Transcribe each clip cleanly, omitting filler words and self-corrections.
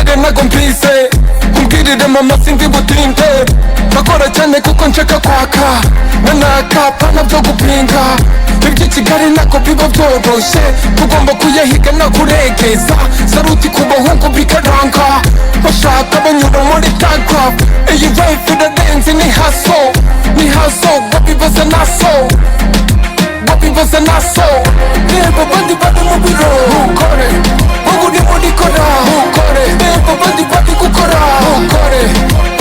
mbere ntago mbize umbwirire mama sindi butinde bakora cyane kuko nshaka kwaka nanakapa nabyo gupinga ibyo Kigali nako biba byoroshye tugomba kuyahiga nakuregeza saruti ku bahungu bikaranga bashaka banyura muri Tancraft iyi life irarenze ni haso wabibaza naso reba abandi bari mu biro ukore ubu uri muri kora ukore reba abandi bari gukora ukore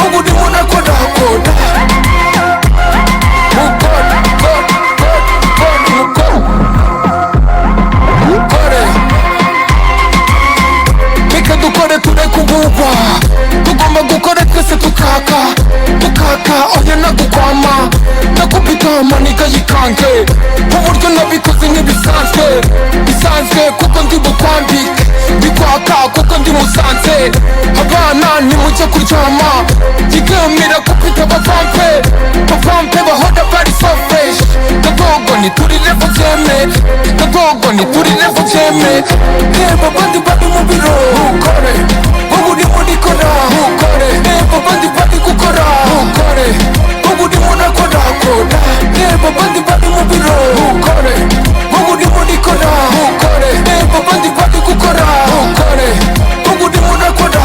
ubu uri muri akora reka dukore tureke ububwa tugomba gukora twese tukaka oya nagukwama nakubita amanika yikange uburyo nabikoze ntibisanzwe kuko ndi bukwambike bikwaka kuko ndi musanze abana nimujye kuryama yigamira kupita abavampe bahora bari so fresh gagogo niturire vubyeme reba abandi bari mu biro ukore ubu uri muri kora ukore reba abandi bari gukora ukore ubu uri muri akora reba abandi bari mu biro ukore ubu uri muri kora ukore reba abandi bari gukora ukore ubu uri muri akora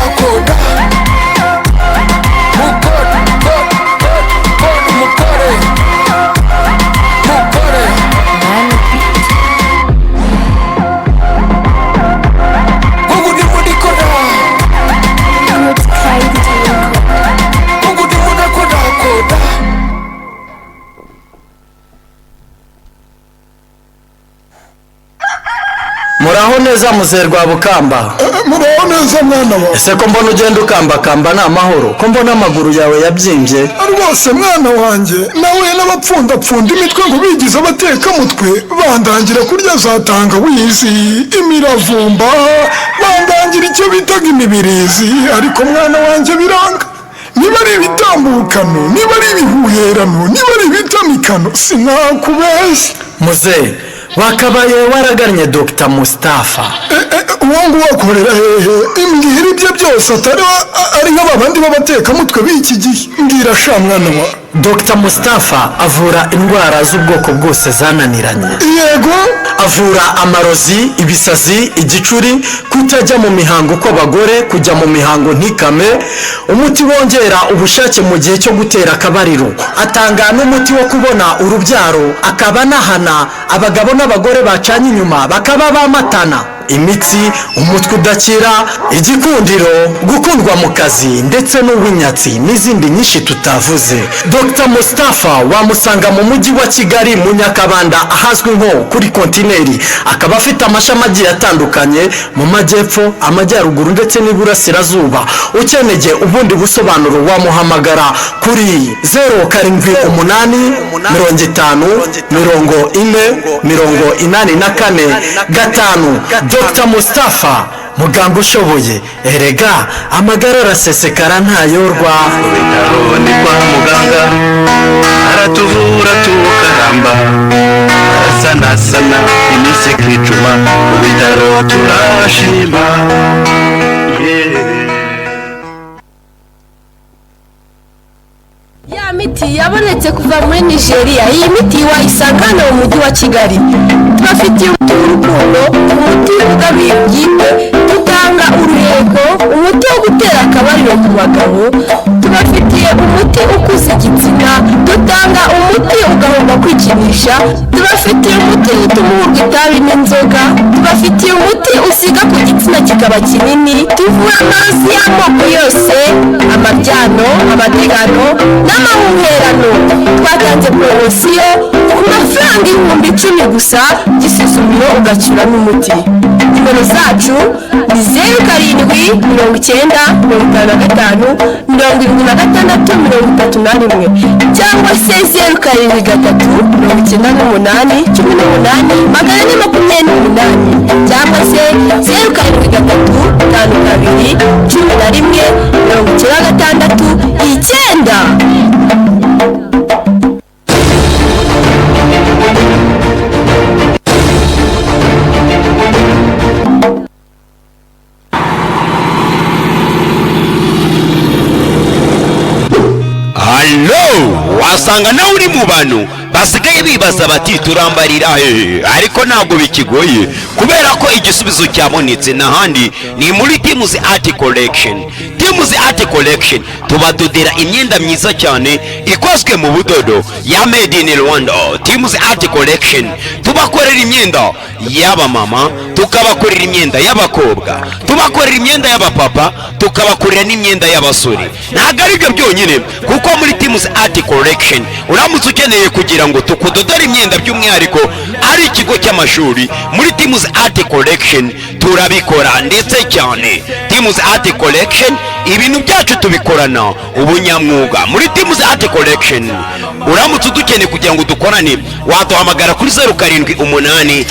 muraho neza muzerwa bukamba muraho neza mwana wa ese ko mbona ugenda ukambakamba ni amahoro ko mbona amaguru yawe yabyimbye rwose mwana wanjye nawe n'abapfundapfunda imitwe ngo bigize abatekamutwe bandangira kurya za tangawizi imiravumba bandangira icyo bitaga imibirizi ariko mwana wanjye biranga niba ari ibitambukano niba ari ibihuherano niba ari ibitamikano sinakubeshya muze wakabaye waragannye Dr Mustafa uwo nguwo akorera hehe imbwira ibyo byose ari nk'abandi b'abatekamutwe b'iki gihe mbwira sha mwana wa Dr Mustafa avura indwara z'ubwoko bwose zananiranye yego avura amarozi ibisazi igicuri kutajya mu mihango kw'abagore kujya mu mihango ntikame umuti wongera ubushake mu gihe cyo gutera akabariro atanga n'umuti wo kubona urubyaro akaba nahana abagabo n'abagore bacanye inyuma bakaba bamatana imitsi umutwe udakira igikundiro gukundwa mu kazi ndetse n'ubunyatsi n'izindi nyinshi tutavuze Dr Mustafa wamusanga mu mujyi wa Kigali mu Nyakabanda ahazwi nko kuri kontineri akaba afite amashami agiye atandukanye mu majyepfo amajyaruguru ndetse n'iburasirazuba ukeneye ubundi busobanuro wamuhamagara kuri 078 50 Dr Mustafa muganga ushoboye erega amagara arasesekara ntayorwa ni kwa muganga aratuvura tukaramba arasanasana iminsi ikicuma mu bitaro turashima ya miti yabonetse kuva muri Nigeria iyi miti wayisanga hano mu mujyi wa Kigali tubafitiye umuti w'urukundo umuti ugabiye ubwite dutanga ururego umuti wo gutera akabariro ku bagabo tubafitiye umuti ukuza igitsina dutanga umuti ugahomba kwikinisha tubafitiye umuti utuma itabi n'inzoga tubafitiye umuti usiga ku gitsina kikaba kinini tuvura amazi y'amoko yose amabyano amategano n'amahuherano twatanze poromosiyo ku mafaranga 10,000 gusa gisuzumiro ugacyura n'umuti nimero zacu ni 0755557631 cyangwa se 0793981828 cyangwa se 07521196 9 wasanga nawe uri mu bantu basigaye bibaza bati turambarira ariko ntabwo bikigoye kubera ko igisubizo cyabonetse n'ahandi ni muri Teams Art Collection. Teams Art Collection tubadodera imyenda myiza cyane ikozwe mu budodo ya made in Rwanda. Teams Art Collection tubakorera imyenda y'aba mama, tukabakorera imyenda y'abakobwa, tubakorera imyenda y'abapapa, tukabakorera n'imyenda y'abasore. Ntabwo ari byo byonyine kuko muri Teams Art Collection uramutse ukeneye kugira ngo tukudodore imyenda by'umwihariko ari ikigo cy'amashuri, muri Teams Art Collection turabikora ndetse cyane. Teams Art Collection ibintu byacu tubikorana ubunyamwuga. Muri Teams Art Collection uramutse udukeneye kugira ngo dukorane waduhamagara kuri 0788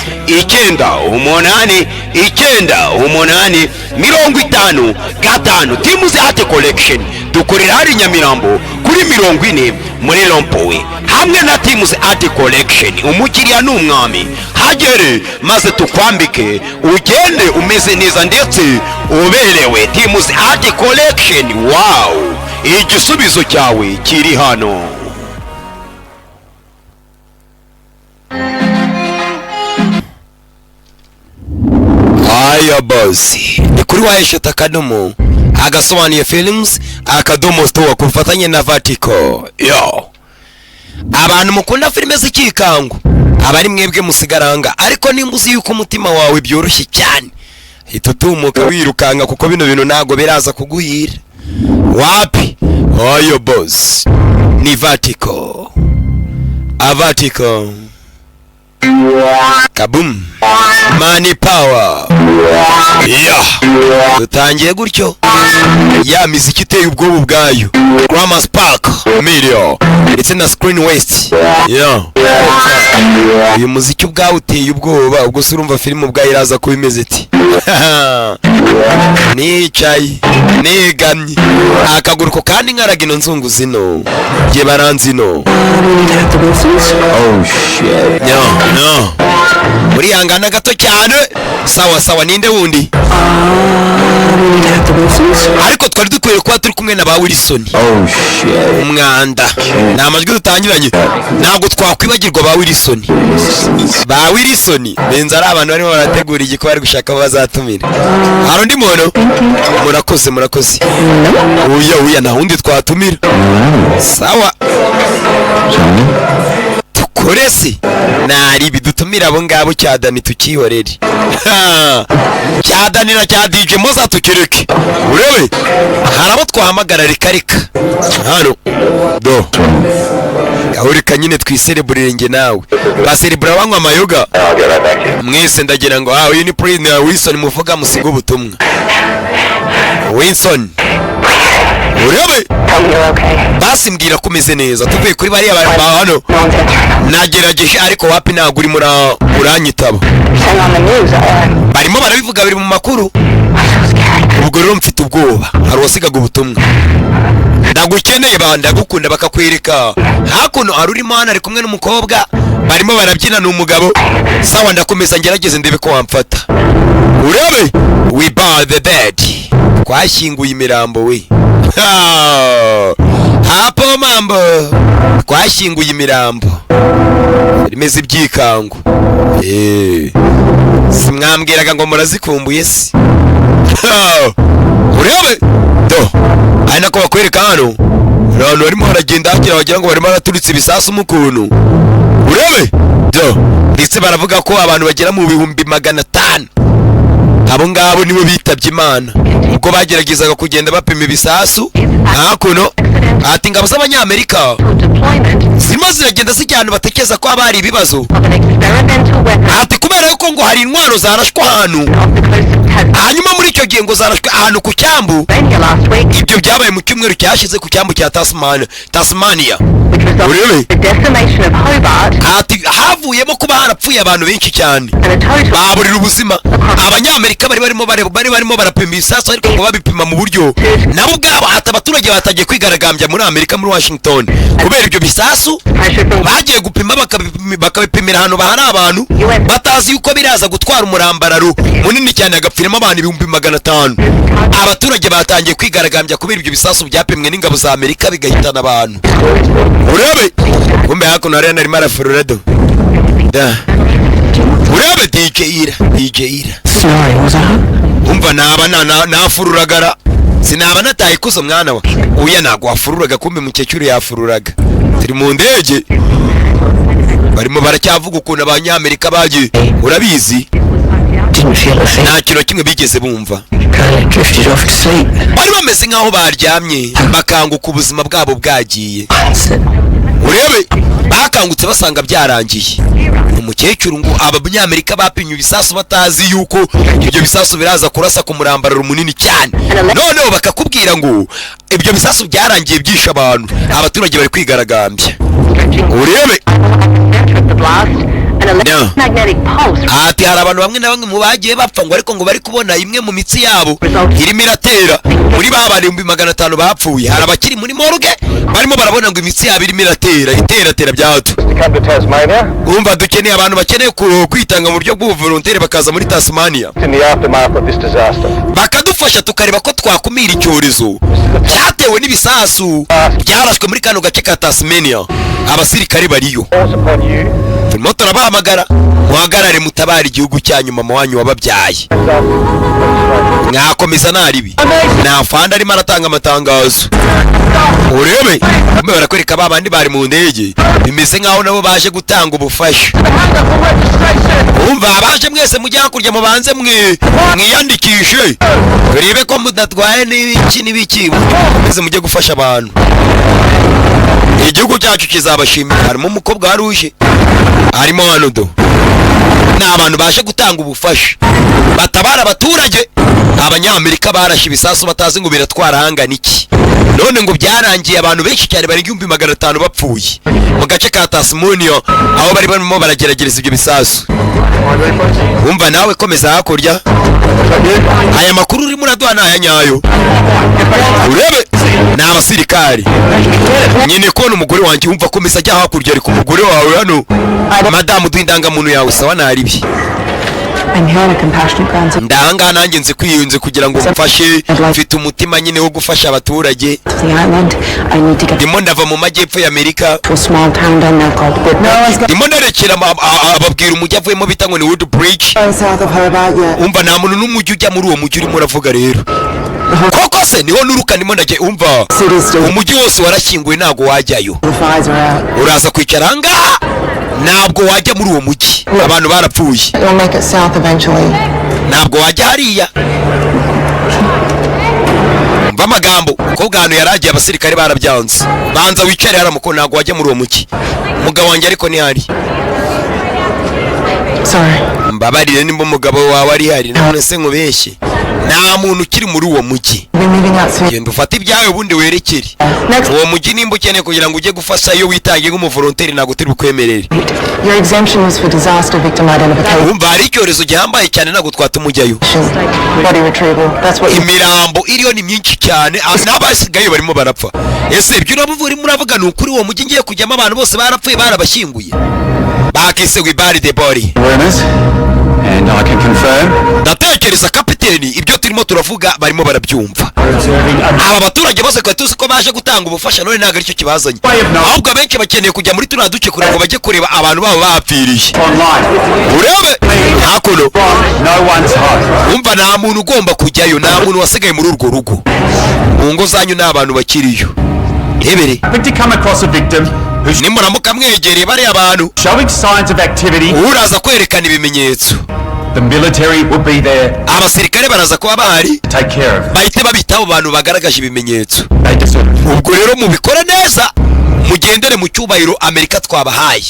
989 Teams Art Collection dukorera hari Nyamirambo kuri 40 muri Lompowe. Hamwe na Teams Art Collection umukiriya n'umwami, hagere maze tukwambike ugende umeze neza ndetse uberewe. Teams Art Collection, wow, igisubizo cyawe kiri hano. Aya bosi ni kuri Wahesheta Akadomo agasobanuye films akadomo store ku bufatanye na Vertical. Yo, abantu mukunda filime z'ikikango abari mwebwe musigaranga, ariko nimba uzi yuko umutima wawe byoroshye cyane hita utumuka wirukanga kuko bino bintu ntago biraza kuguhira. Wapi? Oyo boss ni Vertical. Vertical kabum money power. Yeah, dutangiye gutyo ya miziki iteye ubwoba bwayo Grammar Spark Media ndetse na Screen West. Yeah, uyu muziki ubwawe uteye ubwoba, ubwo se urumva filime ubwayo iraza kuba imeze iti nicaye negamye akaguru ko kandi nkaraga ino nzungu zino ye baranzino. Oh shit. No muri yangana gato cyane. Sawa sawa, ninde wundi? Ariko twari dukwiye kuba turi kumwe na ba Wilson. Oh shit. Umwanda nta majwi dutangiranye, ntabwo twakwibagirwa ba Wilson. Ba Wilson benza ari abantu barimo barategura igiko bari gushaka bazatumira. Hari undi muntu? Murakoze uya na hundi twatumira. Sawa koresi nari bidutumira abo ngabo cyadani tukihorere. Cyadani na cya DJ Moza tukireke urebe harabo twahamagara rikarika hano do ahurika nyine twisereburire nge nawe baserebura banywa amayoga mwese ndagira ngo uyu ni Prince na Wilson muvuga musiga ubutumwa. Wilson urebe basi mbwira kumeze neza tuvuye kuri bari abantu hano nagerageje ariko wapi ntago uri uranyitaba barimo barabivuga biri mu makuru. Ubwo rero mfite ubwoba hari wasigaga ubutumwa ndagukeneye ndagukunda bakakwereka hakuno hari uri mana ari kumwe n'umukobwa barimo barabyina n'umugabo. Sawa ndakomeza ngerageze ndebe ko wamfata urebe. We bar the bed twashyinguye imirambo we. Hapo mambo twashyinguye imirambo rimeze ibyikango. Simwambwiraga ngo murazikumbuye se. Urebe do ari nako bakwereka hano abantu barimo baragenda hagira bagira ngo barimo baraturitse ibisasu mu kuntu urebe do ndetse baravuga ko abantu bagera mu 500 abo ngabo nibo bitabye Imana ubwo bageragezaga kugenda bapima ibisasu hakuno. Ati ingabo z'Abanyamerika zirimo ziragenda zijyana batekeza ko abari ibibazo. Ati kubera yuko ngo hari intwaro zarashwa ahantu hanyuma muri icyo gihe ngo zarashwe ahantu ku cyambu. Ibyo byabaye mu cyumweru cyashize ku cyambu cya Tasmania. Urebe ati havuyemo kuba harapfuye abantu benshi cyane baburira ubuzima. Abanyamerika bari barimo barapima ibisasu ariko ngo babipima mu buryo nabo ubwabo ati abaturage batagiye kwigaragambya muri Amerika muri Washington kubera ibyo bisasu bagiye gupima bakabipimira hano bahari abantu batazi yuko biraza gutwara umurambararo munini cyane agapfiramo abantu 500. Abaturage batangiye kwigaragambya kubera ibyo bisasu byapimwe n'ingabo za Amerika bigahitana abantu. kumbe hakuno hariya narimo arafurura do da urebe DJ Ira umva nafururagara sinaba nataye ikuzo mwana wa uya ntago wafururaga kumbe mukecuru yafururaga turi mu ndege barimo baracyavuga ukuntu abanyamerika bagiye urabizi nta kintu kimwe bigeze bumva bari bameze nk'aho baryamye bakanguka ubuzima bwabo bwagiye urebe bakangutse basanga byarangiye umukecuru ngo abanyamerika bapimye ibisasu batazi yuko ibyo bisasu biraza kurasa ku murambararo munini cyane noneho bakakubwira ngo ibyo bisasu byarangiye byishe abantu abaturage bari kwigaragambya urebe ati hari abantu bamwe na bamwe mu bagiye bapfa ngo ariko ngo bari kubona imwe mu mitsi yabo irimo iratera muri ba 500 bapfuye hari abakiri muri morgue barimo barabona ngo imitsi yabo irimo iratera bya hato umva dukeneye abantu bakeneye kwitanga mu buryo bw'ubuvolontere bakaza muri Tasmania bakadufasha tukareba ko twakumira icyorezo cyatewe n'ibisasu byarashwe muri kano gace ka Tasmania abasirikare bariyo turimo turabahamagara muhagarare mutabara igihugu cyanyu mama wanyu wababyaye mwakomeza naribi nafanda arimo aratanga amatangazo urebe kumbe barakwereka babandi bari mu ndege bimeze nkaho nabo baje gutanga ubufasha umva abaje mwese mujya kurya mubanze mwiyandikishe urebe ko mudatwaye n'ibiki mwese mujye gufasha abantu igihugu cyacu kizabashimira harimo umukobwa waruje harimo Wanudo n'abantu baje gutanga ubufasha batabara abaturage abanyamerika barashe ibisasu batazi ngo biratwara hangana iki none ngo byarangiye abantu benshi cyane bari 500 bapfuye mu gace ka Tasmania aho bari barimo barageragereza ibyo bisasu umva nawe komeza hakurya aya makuru urimo uraduha naya nyayo urebe n'abasirikari nyine ko n'umugore wanjye umva komeza ajya hakurya ariko umugore wawe hano madamu duindangamuntu yawe sawa naribi ndahanga nanjye nzi kwiyunze kugira ngo mfashe mfite umutima nyine wo gufasha abaturage ndimo ndava mu majyepfo y'Amerika ndimo ndarekera ababwira umujyi avuyemo bita ngo ni Woodbridge umva nta muntu n'umujyi ujya muri uwo mujyi urimo uravuga rero koko se niho nuruka ndimo ndajye umva umujyi wose warashyinguwe ntago wajyayo uraza kwicara ahangaha ntabwo wajya muri uwo mujyi abantu barapfuye ntabwo wajya hariya mva amagambo ko bwantu yaragiye abasirikare barabyanze banza wicare haramuko ntabwo wajya muri uwo mujyi umugabo wanjye ariko ni hari mbabarire nimba umugabo wawe ari hari none se nkubeshye nta muntu ukiri muri uwo mujyi genda ufate ibyawe ubundi werekere uwo mujyi nimba ukeneye kugira ngo ujye gufasha iyo witangiye nk'umuvolonteri ntabwo turi bukwemerere wumva hari icyorezo gihambaye cyane ntabwo twatumujyayo imirambo iriyo ni myinshi cyane n'abasigaye barimo barapfa ese ibyo urimo uravuga ni ukuri uwo mujyi ngiye kujyamo abantu bose barapfuye barabashyinguye bakise wibari de bori ndatekereza kapiteni ibyo turimo turavuga barimo barabyumva aba baturage bose kwa tuzi ko baje gutanga ubufasha none ntabwo aricyo kibazanye ahubwo abenshi bakeneye kujya muri tuna duce kugira ngo bajye kureba abantu babo bapfiriye urebe hakuno umva nta muntu ugomba kujyayo nta muntu wasigaye muri urwo rugo mu ngo zanyu n'abantu bakiriyo hebere nimuramuka mwegereye bari abantu uraza kwerekana ibimenyetso abasirikare baraza kuba bahari bahite babitaho abantu bagaragaje ibimenyetso ubwo rero mubikore neza mugendere mu cyubahiro Amerika twabahaye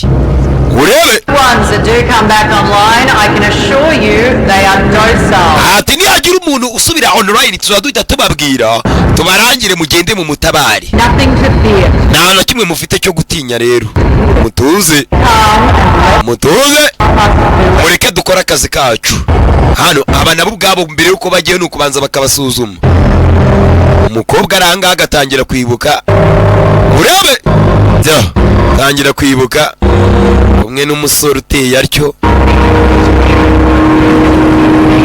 urebe ati nihagira umuntu usubira online tuzaduhita tubabwira tubarangire mugende mu mutabari nta na kimwe mufite cyo gutinya rero mutuze mureke dukora akazi kacu hano aba nabo ubwabo mbere yuko bagiye nuko banza bakabasuzuma umukobwa aranga agatangira kwibuka urebe tangira kwibuka umwe n'umusore uteye atyo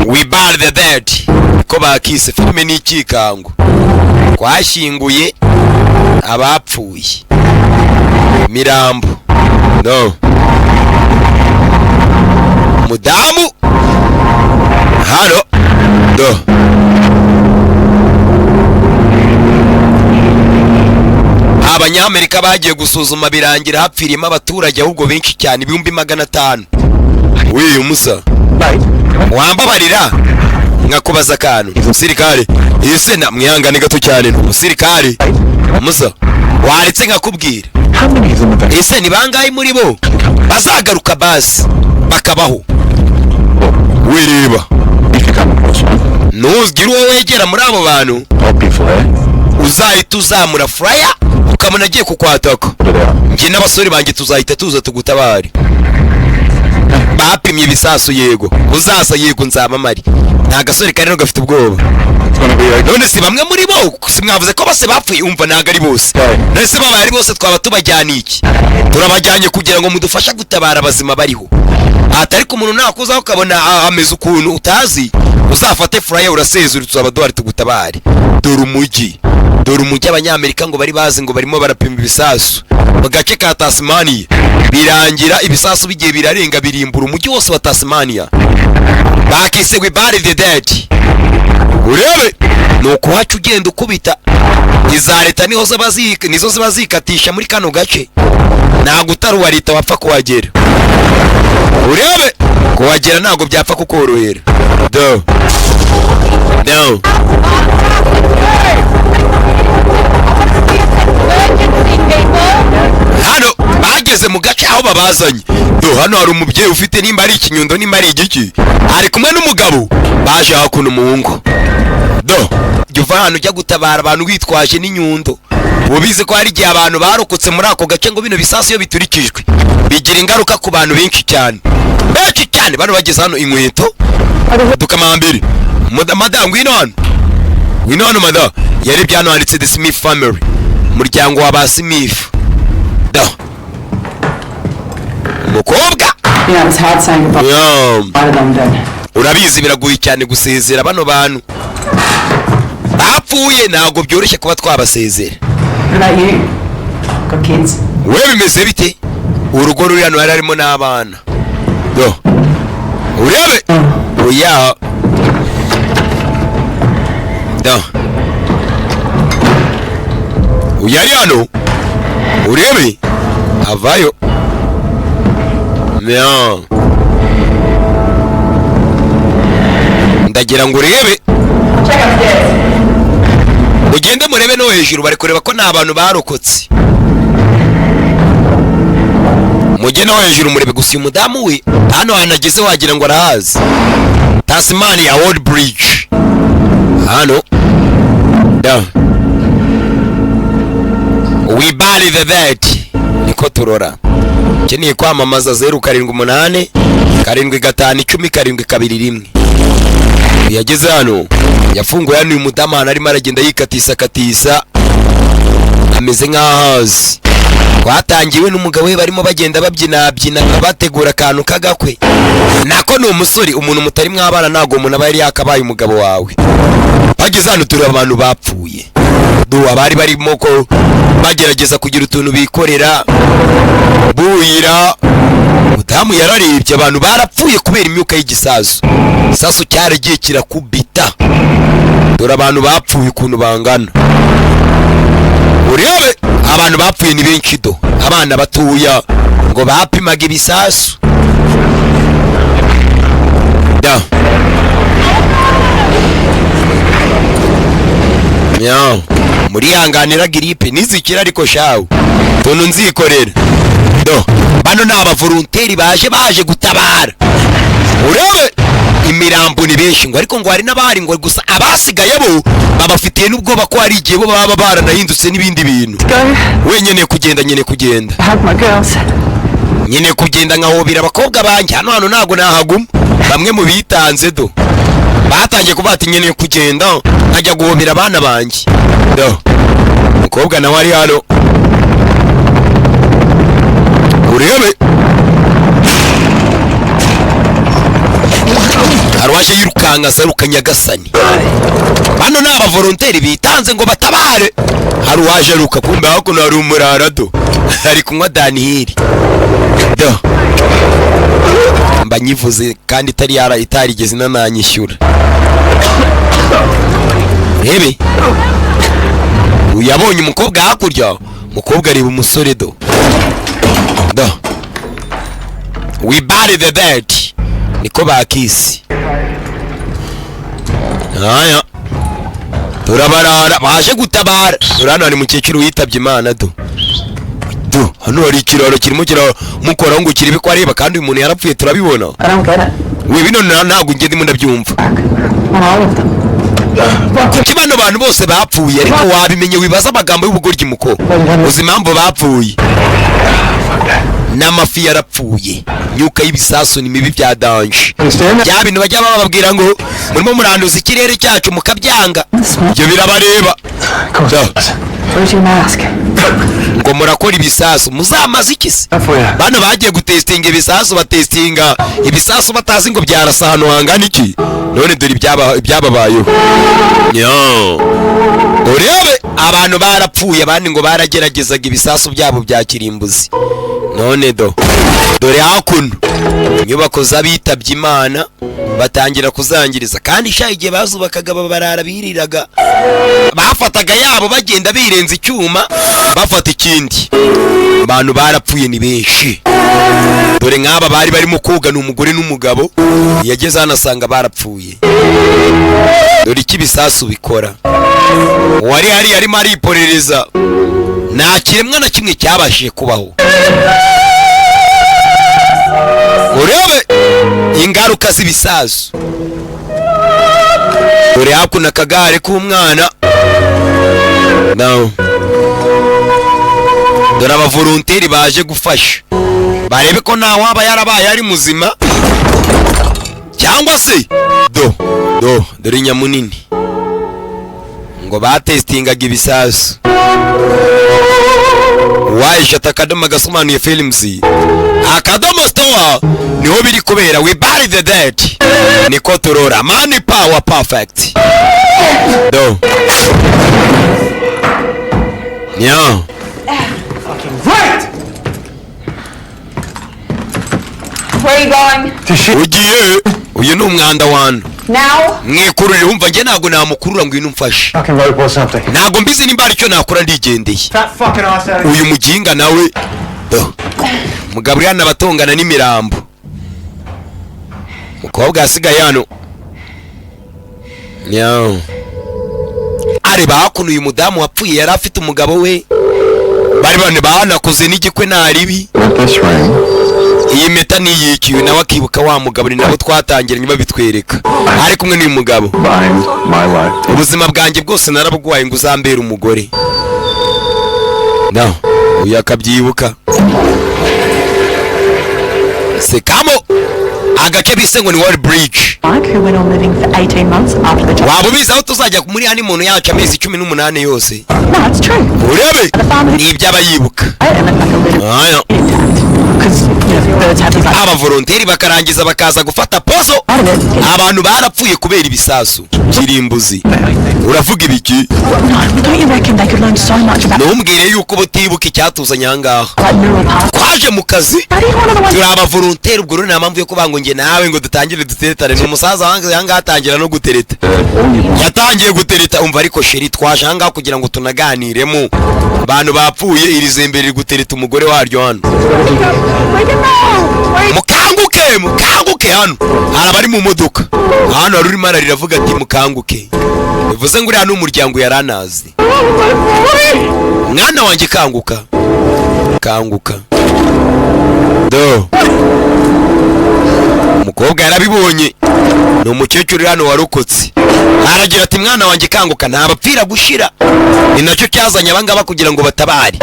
we bar the dead ko bakise filime n'ikikango twashyinguye abapfuye mirambo do mudamu hano do abanyamerika bagiye gusuzuma birangira hapfiriyemo abaturage ahubwo benshi cyane 500,000. Uyu musa wambabarira nkakubaza akantu umusirikare ese namwihangane gato cyane umusirikare musa waretse nkakubwira ese ni bangahe muri bo bazagaruka basi bakabaho wireba ntuzgire uwo wegera muri abo bantu uzahita uzamura flyer ukamuna agiye kukwataka njye n'abasore banjye tuzahita tuza tugutabare bapimye ibisasu yego uzasa yego nzamamari nta gasore kari gafite ubwoba none si bamwe muri bo simwavuze ko bose bapfuye umva ntago ari bose nese baba ari bose twaba tubajyana iki turabajyanye kugira ngo mudufasha gutabara abazima bariho atari ku muntu nakuzaho ukabona ameze ukuntu utazi uzafate flyer urasezura tuzaba duhari tugutabare dore umujyi abanyamerika ngo bari bazi ngo barimo barapima ibisasu mu gace ka Tasmania birangira ibisasu bigiye birarenga birimbura umujyi wose wa Tasmania bakise we bury the dead urebe nuko wacu ugenda ukubita iza leta nizo zibazikatisha muri kano gace ntago utaruwa leta wapfa kuhagera urebe kuhagera ntago byapfa kukorohera do hano bageze mu gace aho babazanye hano hari umubyeyi ufite nimba ari ikinyundo nimba ari igiki ari kumwe n'umugabo baje hakuno umuhungu jya uva hano ujya gutabara abantu witwaje n'inyundo ubizi ko hari igihe abantu barokotse muri ako gace ngo bino bisasu iyo biturikijwe bigira ingaruka ku bantu benshi cyane bano bageze hano inkweto dukamambiri madamu ngwino hano madamu yarebye hano handitse the Smith family umuryango wa ba Smith umukobwa urabizi biragoye cyane gusezera bano bantu bapfuye ntabwo byoroshye kuba twabasezera we bimeze bite urugo ruri hano harimo n'abana urebe oya uyari hano urebe avayo ndagira ngo urebe mugende murebe no hejuru bari kureba ko nta bantu barokotse mujye no hejuru murebe gusa uyu mudamu we hano hanageze wagira ngo arahazi Tasmania World Bridge hano we bury the dead niko turora keneye kwamamaza 078 75 10 721 yageze hano yafunguye hano uyu mudamu hano arimo aragenda yikatisa ameze nk'ahazi twatangiwe n'umugabo we barimo bagenda babyina bategura akantu kagakwe nako ni umusore umuntu mutari mwabana ntago umuntu aba yari yakabaye umugabo wawe bageze hano turi abantu bapfuye abari barimo ko bagerageza kugira utuntu bikorera buhira mudamu yararebye abantu barapfuye kubera imyuka y'igisasu isasu cyaragiye kirakubita dore abantu bapfuye ukuntu bangana urebe abantu bapfuye ni benshi abana batuya ngo bapimaga ibisasu muri hanganira gripe nizikira ariko shawo tuntu nzikorera bano ni abavolonteri baje gutabara urebe imirambo ni benshi ngo ariko ngo hari n'abari ngo gusa abasigaye bo babafitiye n'ubwoba ko hari igihe bo baba baranahindutse n'ibindi bintu wenyene kugenda nyine kugenda nkahobera abakobwa banjye hano ntago nahaguma bamwe mu bitanze batangiye kuvuga ati nyine kugenda nkajya guhobera abana banjye umukobwa nawe ari hano urebe hari waje yirukanka asaruka Nyagasani. Bano ni abavolonteri bitanze ngo batabare. Hari uwaje aruka kumbe hakuno hari umurarado ari kunywa danihiri do mba nyivuze kandi itarigeze nananyishyura. Rebe uyabonye umukobwa hakurya, umukobwa areba umusore do we bury the dead niko bakisi. Aya turabarara baje gutabara. Urano hari mukecuru yitabye Imana do hano hari ikiraro kirimo kiramukora ngo kiribe ko areba kandi uyu muntu yarapfuye turabibona. We bino ntabwo ngiye ndimo ndabyumva. Kuki bano bantu bose bapfuye ariko wabimenye wibaza amagambo y'ubugoryi muko uzi impamvu bapfuye. N'amafi yarapfuye, myuka y'ibisasu ni mibi bya danje. Bya bintu bajya bababwira ngo murimo muranduza ikirere cyacu mukabyanga, ibyo birabareba. Ngo murakora ibisasu muzamaze ikisi. Bano bagiye gutestinga ibisasu, batestinga ibisasu batazi ngo byarasa hano hangana iki. None dore ibyababayeho. Urebe abantu barapfuye, abandi ngo barageragezaga ibisasu byabo bya kirimbuzi. None dore hakuno inyubako z'abitabye Imana batangira kuzangiriza kandi sha igihe bazubakaga barara biriraga, bafataga yabo bagenda birenza icyuma bafata ikindi. Abantu barapfuye ni benshi. Dore nk'aba bari barimo koga ni umugore n'umugabo, yageze hano asanga barapfuye. Dore iki bisasu bikora. Wari arimo ariporereza, nta kiremwa na kimwe cyabashije kubaho. Urebe ingaruka z'ibisasu. Dore hakuno akagare k'umwana. Dore abavolonteri baje gufasha barebe ko nta waba yarabaye ari muzima cyangwa se dore nyamunini ngo batestingaga ibisasu. Wayishata akadomo gasomanuye films akadomo store niho biri kubera. We bury the dead niko turora. Money power perfect Right! Where are you going? Ugiye uyu ni umwanda wano. Now? Mwikurure wumva nge ntago namukurura ngo inumfashe. Ntago mbizi nimba aricyo nakora ndigendeye. Uyu muginga nawe Mugaburiyana batongana n'imirambo. Mukobwa asigaye hano. Ari bakuno uyu mudamu wapfuye yari afite umugabo we. Bari bane banakoze n'igikwe naribi. Iyi meta niyikiwe nawe akibuka wa mugabo ni nabo twatangiranye babitwereka. Ari kumwe n'uyu mugabo. Ubuzima bwanjye bwose narabugwaye ngo uzambera umugore. Uyu akabyibuka. Sekamo agace bise ngo ni Wall Bridge. Waba ubizi aho tuzajya muri honeymoon yacu amezi 18 yose. Urebe ni ibyaba yibuka. Abavolonteri bakarangiza bakaza gufata pozo. Abantu barapfuye kubera ibisasu kirimbuzi. Uravuga ibiki? Numbwire yuko butibuka icyatuzanya ahangaha. Twaje mu kazi turi abavolonteri, ubwo rero nta mpamvu yo kubango nge nawe ngo dutangire duteretane. N'umusaza ahangaha atangira no gutereta. Yatangiye gutereta umva ariko sheri twaje ahangaha kugira ngo tunaganiremo. Abantu bapfuye iri zembere gutereta umugore waryo hano. Mukanguke hano. Arabari mu modoka. Hano ari Imana riravuga ati mukanguke. Bivuze ngo uri hano umuryango yaranazi. Mwana wanjye kanguka. Umukobwa yarabibonye. Ni umukecuru hano warokotse. Aragira ati mwana wanjye kanguka ntabapfira gushira. Ni nacyo cyazanye abangaba kugira ngo batabare.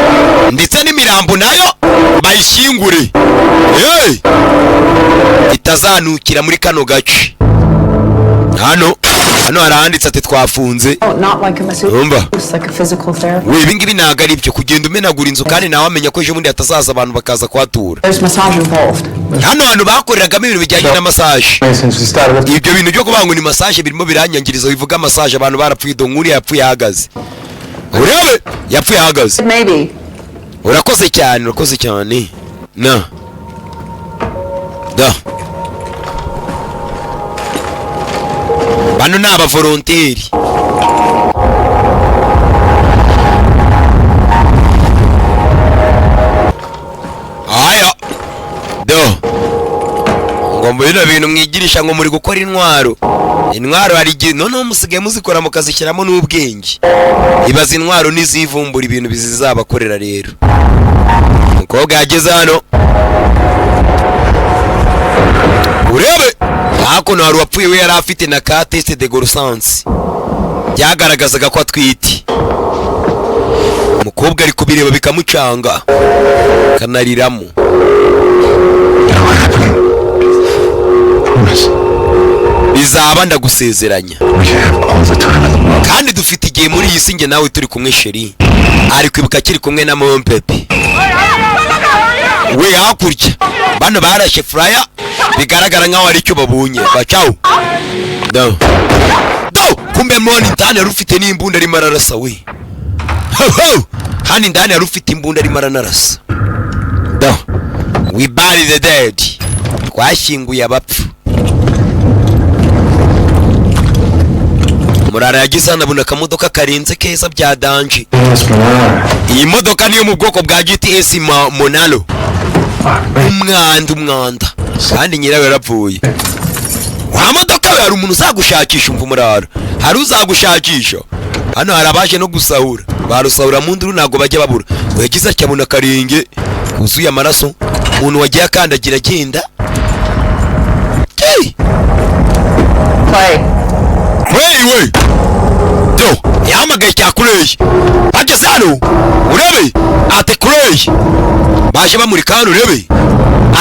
Ndetse n'imirambo nayo bayishingure. Itazanukira muri kano gace. hano haranditse ati twafunze. Urumva we ibi ngibi ntabwo ari byo kugenda umenagura inzu kandi nawe amenya ko ejo bundi hatazaza abantu bakaza kuhatura. Hano bakoreragamo ibintu bijyanye na massage. Ibyo bintu byo kuvuga ngo ni massage birimo biranyangiriza bivuga massage abantu barapfuye nkuri yapfuye ahagaze. Urebe yapfuye ahagaze. Urakoze cyane. Na da bano ni abavolonteri. Aya do ngo mbona ibintu mwigirisha ngo muri gukora intwaro hari igihe none musigaye muzikora mukazishyiramo n'ubwenge. Ibaza intwaro n'izivumbura ibintu bizizabakorera rero. Umukobwa yageze hano urebe hakuno hari uwapfuye we yari afite na ka test de grossesse byagaragazaga ko atwite. Umukobwa ari kubireba bikamucanga kanariramo. Bizaba ndagusezeranya kandi dufite igihe muri iyi singe nawe turi kumwe sheri. Ari kwibuka kiri kumwe na Mompepe we hakurya bano barashe flyer bigaragara nkaho ari cyo babunye bacaho do kumbe moni ndani rufite n'imbunda ari mararasa we hani ndani rufite imbunda ari maranarasa do we bury the dead twashyinguye abapfu. Murara yagisana buna kamodoka karenze keza bya danje. Iyi modoka niyo mu bwoko bwa GTS Monalo. Umwanda kandi nyirawe yarapfuye. Wa modoka we hari umuntu uzagushakisha umva murara. Hari uzagushakisha. Hano harabaje no gusahura. Barusahura mu nduru nago bajya babura. Yagize cyabona karenge kuzuye amaraso. Umuntu wagiye akandagira agenda. Hey do yamagaye cyakureye bageze hano urebe ate kureye baje bamurika hano urebe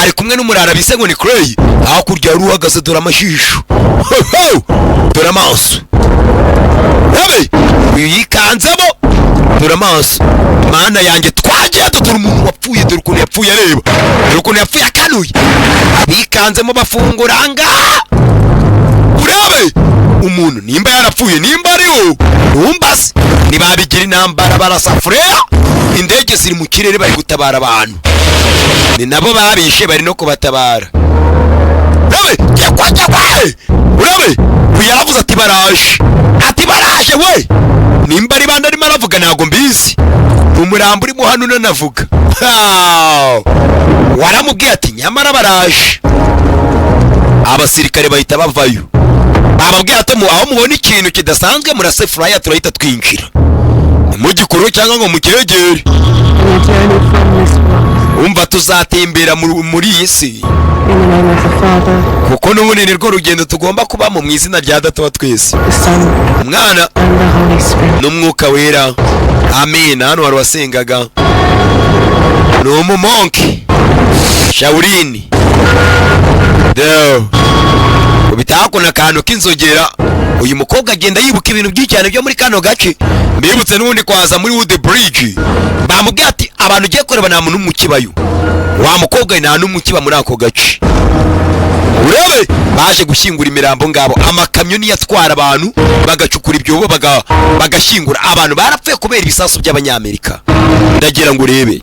ari kumwe n'umurara bise ngo ni kureye aho kurya ruhagaze dore amashisho dore amaso urebe yikanzemo dore amaso mana yanjye twagiye dore umuntu wapfuye dore ukuntu yapfuye areba dore ukuntu yapfuye akanuye abikanzemo bafunguranga urebe umuntu nimba yarapfuye nimba ariho numbase nibabigira intambara barasafurera indege ziri mu kirere bari gutabara abantu ni nabo babishe bari no kubatabara. Urebe yaravuze ati baraje we nimba ari bandi arimo aravuga ntago mbizi umurambo urimo hano unanavuga waramubwiye ati nyamara baraje. Abasirikare bahita bavayo ababwiye ati aho mubona ikintu kidasanzwe murase flyer turahita twinjira mu gikuru cyangwa ngo mukiregere umva tuzatembera muri iyi si kuko n'ubunini rwo rugendo tugomba kubamo mu izina rya Data wa twese umwana n'umwuka wera amen. Hano wari wasengaga ni umumonke Shaolin bitahakuna akantu k'inzogera. Uyu mukobwa agenda yibuka ibintu by'icyane byo muri kano gace. Mbibutse n'ubundi kwaza muri Wood Bridge bamubwiye ati abantu ugiye kureba nta muntu umukibayo. Wa mukobwa nta n'umukiba muri ako gace. Urebe baje gushyingura imirambo ngabo amakamyo niyo atwara abantu bagacukura ibyobo bagashyingura abantu barapfuye kubera ibisasu by'abanyamerika. Ndagira ngo urebe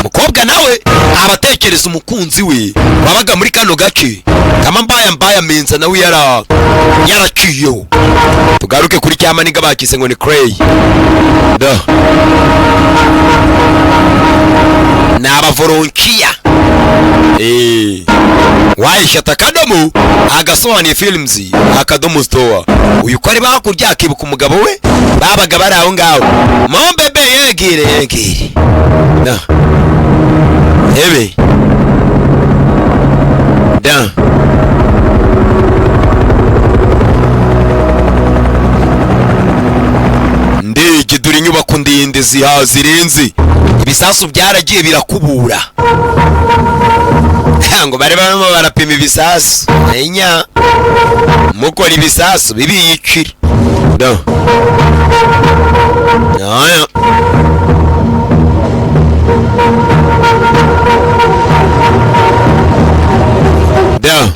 mukobwa nawe abatekereza umukunzi we wabaga muri kano gace kama mbaya menza nawe yaraciyeho. Tugaruke kuri cyamaniga bakise ngo ni Cray da naba volunteer wayishata akadomo agasobanuye films akadomo store. Uyu ko ari bakurya akibuka umugabo we babaga bari aho ngaho Mombebe yegire da ebe da ndege duri inyubako ndende zirenze ibisasu byaragiye birakubura ngo bari barimo barapima ibisasu enya mukora ibisasu bibiyicira do aya da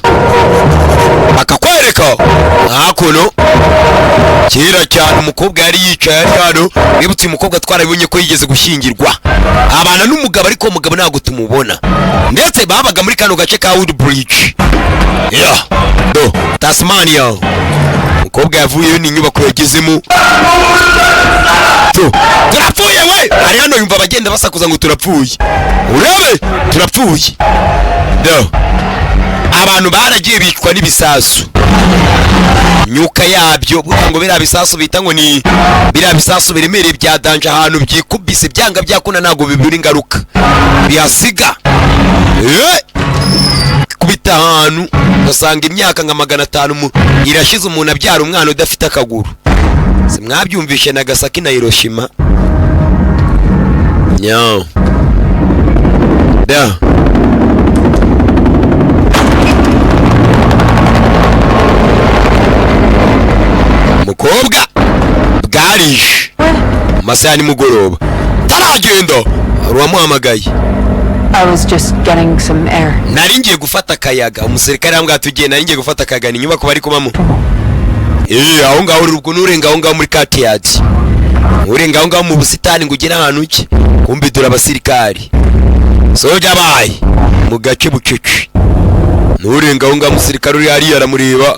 bakakwereka hakuno kera cyane umukobwa yari yicaye ari hano nibutse umukobwa twarabonye ko yigeze gushyingirwa abana n'umugabo ariko umugabo ntabwo tumubona ndetse babaga muri kano gace ka Woodbridge do Tasmania umukobwa yavuyeyo ni inyubako yagezemo turapfuye we ari hano yumva abagenda basakuza ngo turapfuye urebe turapfuye do abantu baragiye bicwa n'ibisasu myuka yabyo ngo bira bisasu bita ngo ni bira bisasu biremereye bya danje ahantu byikubise byanga byakuna nago bibura ingaruka bihasiga kubita ahantu gasanga imyaka nka 500 irashize umuntu abyara umwana udafite akaguru se mwabyumvishe Nagasaki na Hiroshima nyo da mukobwa bwarije amasaha nimugoroba taragenda ruwamuhamagaye. I was just getting some air. Nari ngiye gufata akayaga umusirikare ambwa tugiye nari ngiye gufata akayaga ni nyubako bari kumamo aho ngaho urubwo nurenga aho ngaho muri Cateyard urenga aho ngaho mu busitani ngo ugera ahantu ki kumbe dura abasirikari soja bayi mu gace bucece nurenga aho ngaho umusirikare uri hariya aramureba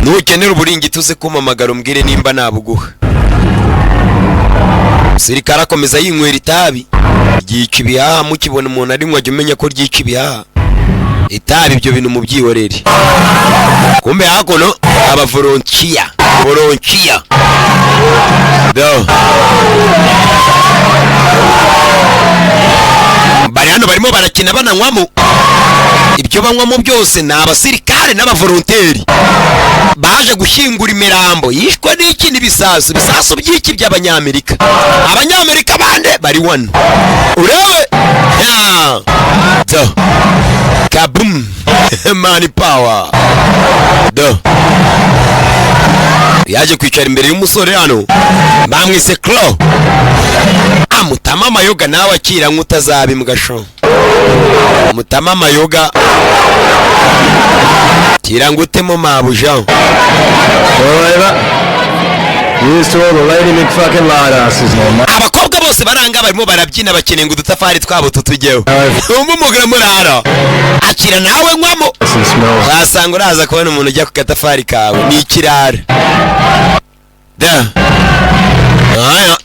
nukenera uburingiti uze kumamagara umbwire nimba nabuguha. Umusirikare akomeza yinywera itabi ryica ibihaha mukibona umuntu ari mwaje umenya ko ryica ibihaha itabi ibyo bintu mu byihorere kumbe hakono aba volunteer do bari hano barimo barakina bananywamo ibyo banywamo byose ni abasirikare n'abavolonteri baje gushyingura imirambo yishwe n'iki n'ibisasu by'iki by'abanyamerika bande bari wano urebe ya do kabum money power do yaje kwicara imbere y'umusore hano bamwise Klo amutama amayoga nawe akira nk'utazabi mugasho mutama amayoga tira ngutemo mabuja abakobwa bose baranga barimo barabyina bakeneye ngo udutafari twabo tutugeho umumugara murara akira nawe nkwamo wasanga uraza kubona umuntu ujya ku gatafari kawe ni ikirara da aya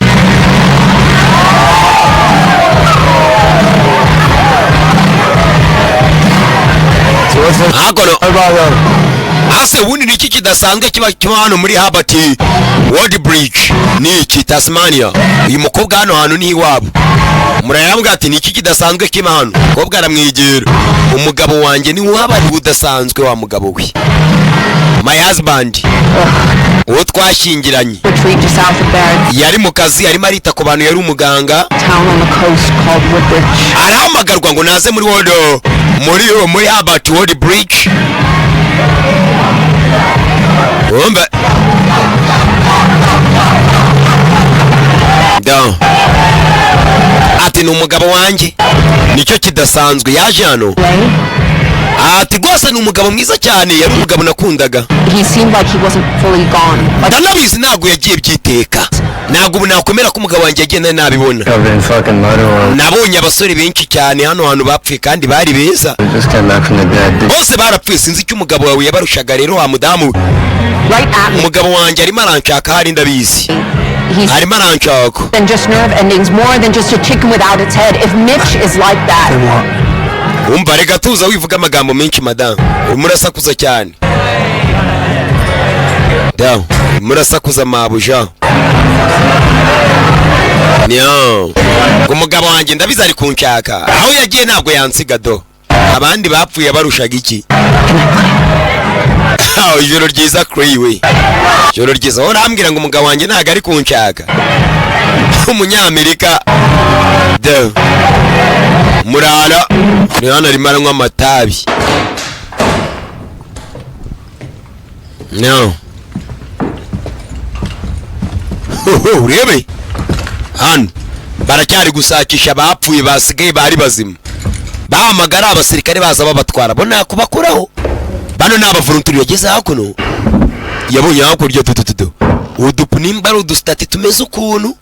hakono ase ubundi niki kidasanzwe kiba hano muri Herbert Woodbridge ni iki Tasmania uyu mukobwa hano hantu ni iwabo murayambwa ati niki kidasanzwe kiba hano mukobwa aramwegera umugabo wanjye ni waba ari udasanzwe wa mugabo we my husband uwo twashingiranye yari mu kazi arimo arita ku bantu yari umuganga arahamagarwa ngo naze muri muri Herbert Woodbridge umbe da ati ni umugabo wanjye nicyo kidasanzwe yaje hano ati rwose ni umugabo mwiza cyane yari umugabo nakundaga ndanabizi ntabwo yagiye byiteka ntabwo ubu nakomera ko umugabo wanjye yagiye nabibona nabonye abasore benshi cyane hano hantu bapfuye kandi bari beza bose barapfuye sinzi icyo umugabo wawe yabarushaga rero wa mudamu umugabo wanjye arimo aranshaka hari ndabizi arimo aranshaka umva reka tuza wivuga amagambo menshi madamu murasakuza cyane da murasakuza mabuja nyo umugabo wanjye ndabizi ari kunshaka aho yagiye ntabwo yansiga do abandi bapfuye barushaga iki ijoro ryiza kuri we ijoro ryiza urambwira ngo umugabo wanjye ntabwo ari kunshaka umunyamerika murara ni hano arimo aranywa amatabi no urebe hano baracyari gusakisha abapfuye basigaye bari bazima bahamagara abasirikare baza babatwara bona kubakuraho bano ni abavolonteri yageze hakuno yabonye hakurya tutututu udupu nimba ari udustati tumeze ukuntu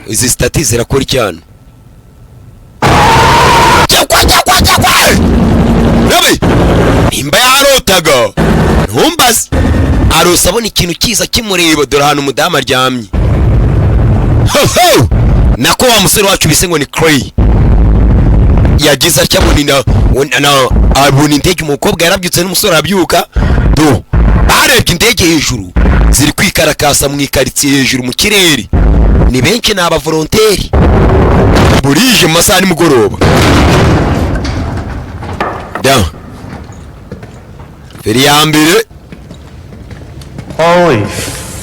izi stati zirakora icyano cyakwa rabe nimba yarotaga ntumbaze arosa abona ikintu kiza kimureba dore ahantu umudamu aryamye nako wa musore wacu bise ngo ni Clay yagize atya abona indege umukobwa yarabyutse n'umusore arabyuka do barebye indege hejuru ziri kwikarakasa mu ikaritsiye hejuru mu kirere ni benshi ni abavolonteri burije mu masaha nimugoroba feri ya mbere Holy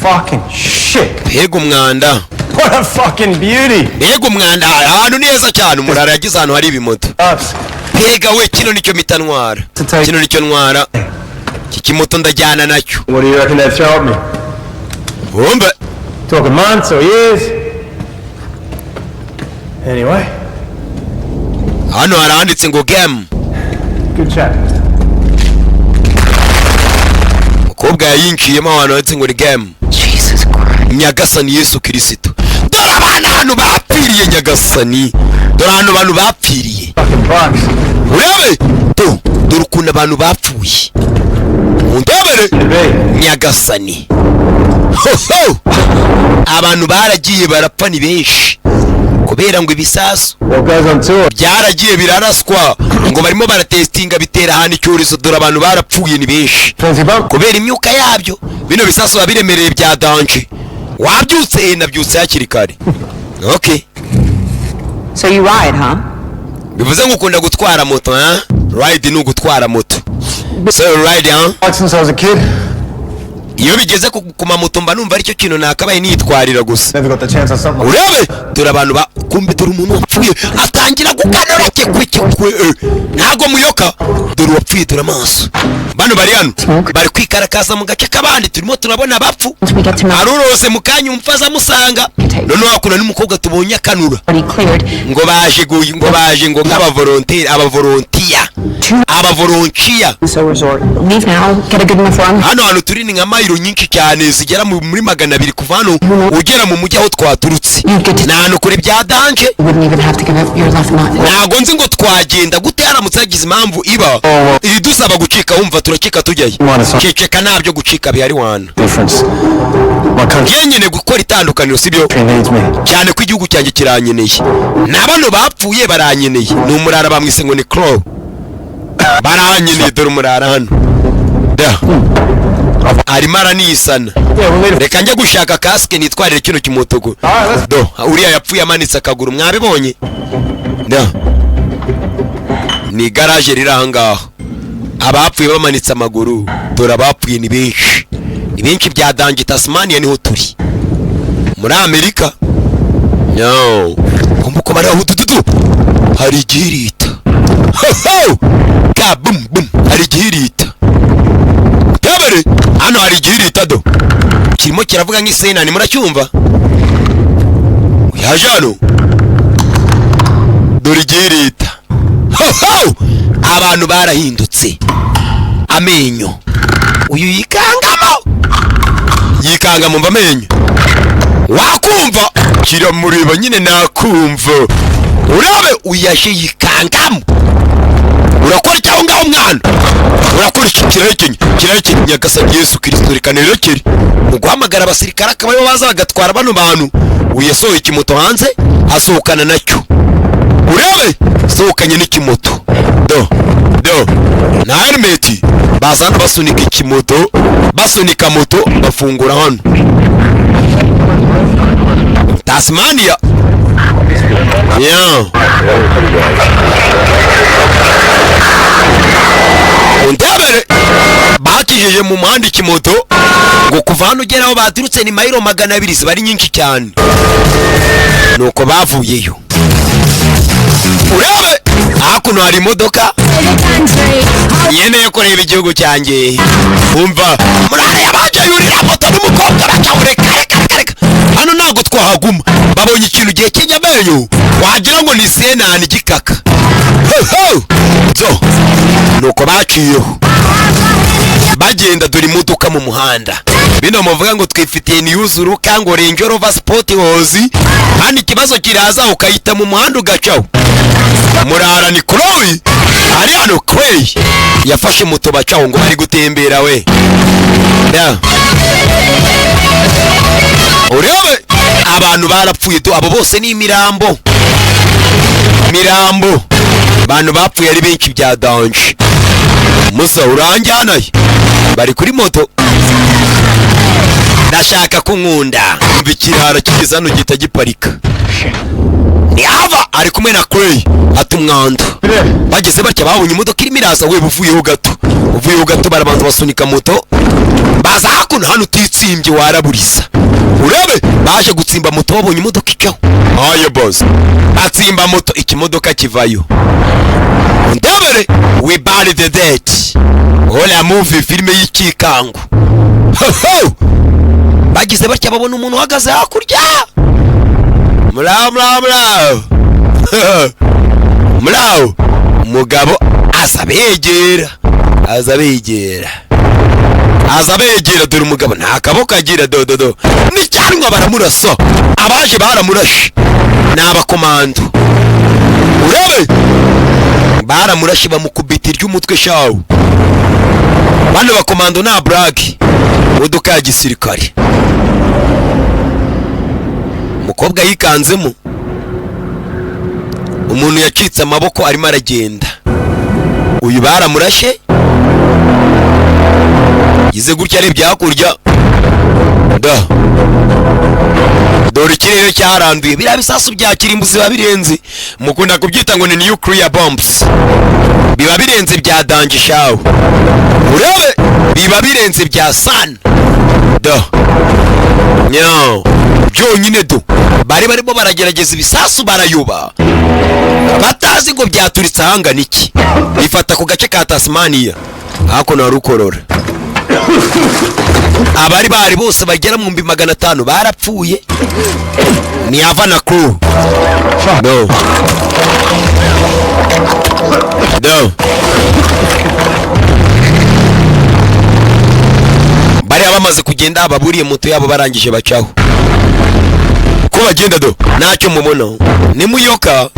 fucking shit. Mbega umwanda. What a fucking beauty. Mbega umwanda ahantu neza cyane umurara yagize ahantu hari ibimoto. Mbega we kino nicyo mitantwara. Kino nicyo ntwara. Kikimoto ndajyana nacyo. What do you reckon that's helped me? Wumva. Talking months or years. Anyway. Hano haranditse ngo game. Good chat. Mukobwa yayinjiyemo abantu handitse ngo game. Jesus Christ. Nyagasani Yesu Kristo. Dore abana hano bapfiriye Nyagasani. Dore hano abantu bapfiriye. Urebe? Dore ukuntu abantu bapfuye. Undebere? Nyagasani. Abantu baragiye barapfa ni benshi. Kubera ngo ibisasu byaragiye biraraswa ngo barimo baratestinga bitera hano icyorezo dore abantu barapfuye ni benshi kubera imyuka yabyo bino bisasu babiremereye bya danger wabyutse nabyutse hakiri kare. Okay, so you ride, huh? bivuze ngo ukunda gutwara moto, huh? Ride ni ugutwara moto. So ride, huh? Since I was a kid. Iyo bigeze ku mamoto mba numva aricyo kintu nakabaye nitwarira gusa. Never got the chance on something. Urebe dore abantu bakumbe dore umuntu wapfuye atangira gukanura kekwe ntago muyoka dore wapfuye dore amaso bano bari hano bari kwikarakasa mu gace kabandi turimo turabona abapfu arurose mukanya umfaza musanga none wakuna n'umukobwa tubonye akanura ngo baje ngo nk'abavolonteri abavolontiya hano turi ni nka mayiro nyinshi cyane zigera muri 200 kuva hano ugera mu mujyi aho twaturutse nanu kure bya danje ntago nzi ngo twagenda gute haramutse hagize impamvu iba idusaba gucika wumva turakika tujyayo ceceka nabyo gucika bihari wana yenyene gukora itandukaniro sibyo cyane ko igihugu cyanjye kiranyeneye nabano bapfuye baranyeneye n'umurara bamwise ngo ni Crow baranyeneye dore umurara hano arimo aranisana reka njye gushaka kasike nitwarire kino kimotogo do uriya yapfuye amanitse akaguru mwabibonye ni garage riri ahangaha abapfuye bamanitse amaguru dore abapfuye ni benshi bya dange Tasmania niho turi muri Amerika kumbuko bari aho dudu hari igihirita ka bum bum hari igihirita tabere hano hari igihirita do kirimo kiravuga nk'isena ni muracyumva yaje hano dore igihirita abantu barahindutse amenyo uyu yikanga mu amenyo wakumva kiramureba nyine nakumva urabe uyashe yikangamo urakora cyaho ngaho mwana urakora kireke Nyagasani Yesu Kristo rikanero kiri uguhamagara abasirikare akabayo baza bagatwara bano bantu uyasohoye ikimoto hanze asohokana nacyo urabe sohokanye n'ikimoto do na helmet bazana basunika ikimoto basunika moto bafungura hano Tasmania undebere bakijije mu muhanda ikimoto ngo kuva hano ugera aho baturutse ni mayiro 200 ziba ari nyinshi cyane. Nuko bavuyeyo. Urebe hakuno hari imodoka nyeneye kureba igihugu cyanjye. Umva murare yabaje yurira moto n'umukobwa bacawureka reka hano ntago twahaguma. Babonye ikintu gihe cy'inyameyo wagira ngo ni senani gikaka. Zo nuko baciyeho bagenda dore imodoka mu muhanda. Bino muvuga ngo twifitiye niyuzuru kango Range Rover Sport hozi kandi ikibazo kiraza ukayita mu muhanda ugacaho. Murara ni Chloe ari hano Clay yafashe moto bacaho ngo bari gutembera we. Urebe abantu barapfuye to abo bose ni mirambo. Bantu bapfuye ari benshi bya danger. Musa uranjyana bari kuri moto. Ndashaka kunkunda mbikirara kiza no gita giparika. Ni ava ari kumwe na Clay atumwanda. Bageze batya babonye imodoka irimo iraza we buvuyeho gato barabanza basunika moto. Baza hakuno hano utitsimbye waraburiza. Urebe baje gutsimba moto babonye imodoka icaho. Aye boss. Atsimba moto ikimodoka kivayo. Ndabere we buried the dead. Ola movie filme y'ikikangu. Bagize batya babona umuntu uhagaze hakurya. Mulaw mugabo azabegera dore umugabo nta kaboko agira dododo ni cyangwa baramuraso abaje baramurashe n'abakomando. Urebe baramurashe bamukubita ry'umutwe shawo. Bano bakomando na brag modoka ya gisirikare. Mukobwa yikanzemo umuntu yacitse amaboko arimo aragenda. Uyu baramurashe yize gutya arebye hakurya dore ikirere cyaranduye. Biriya bisasu bya kirimbuzi biba birenze. Mukunda kubyita ngo ni nuclear bombs. Biba birenze bya danger shawo. Urebe biba birenze bya san byonyine barimo baragerageza ibisasu barayoba batazi ngo byaturitse ahangana iki. Bifata ku gace ka Tasmania hakuno hari ukorora. Abari bose bagera mu 500 barapfuye. Ni ava na crew. Bari abamaze kugenda ababuriye moto yabo barangije bacaho. Ko bagenda ntacyo mubona ni muyoka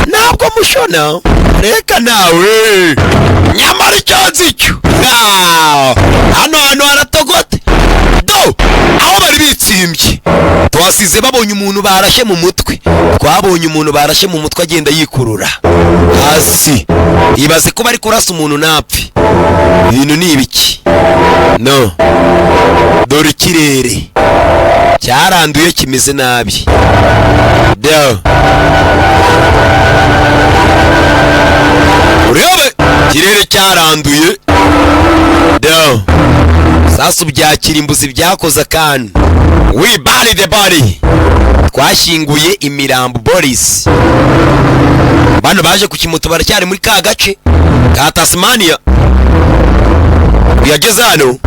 ntabwo mushona reka nawe nyamara icyanzi cyo hano haratogote aho bari bitsimbye. Twasize babonye umuntu barashe mu mutwe. Twabonye umuntu barashe mu mutwe agenda yikurura hasi. Ibaze ko bari kurasa umuntu napfi. Ibintu ni ibiki? Dore ikirere cyaranduye kimeze nabi. Urebe kirere cyaranduye. Sasu bya kirimbuzi byakoze kan. We buried the body. Twashinguye imirambo Boris. Bano baje ku kimoto baracyari muri ka gace ka Tasmania. Yageze hano.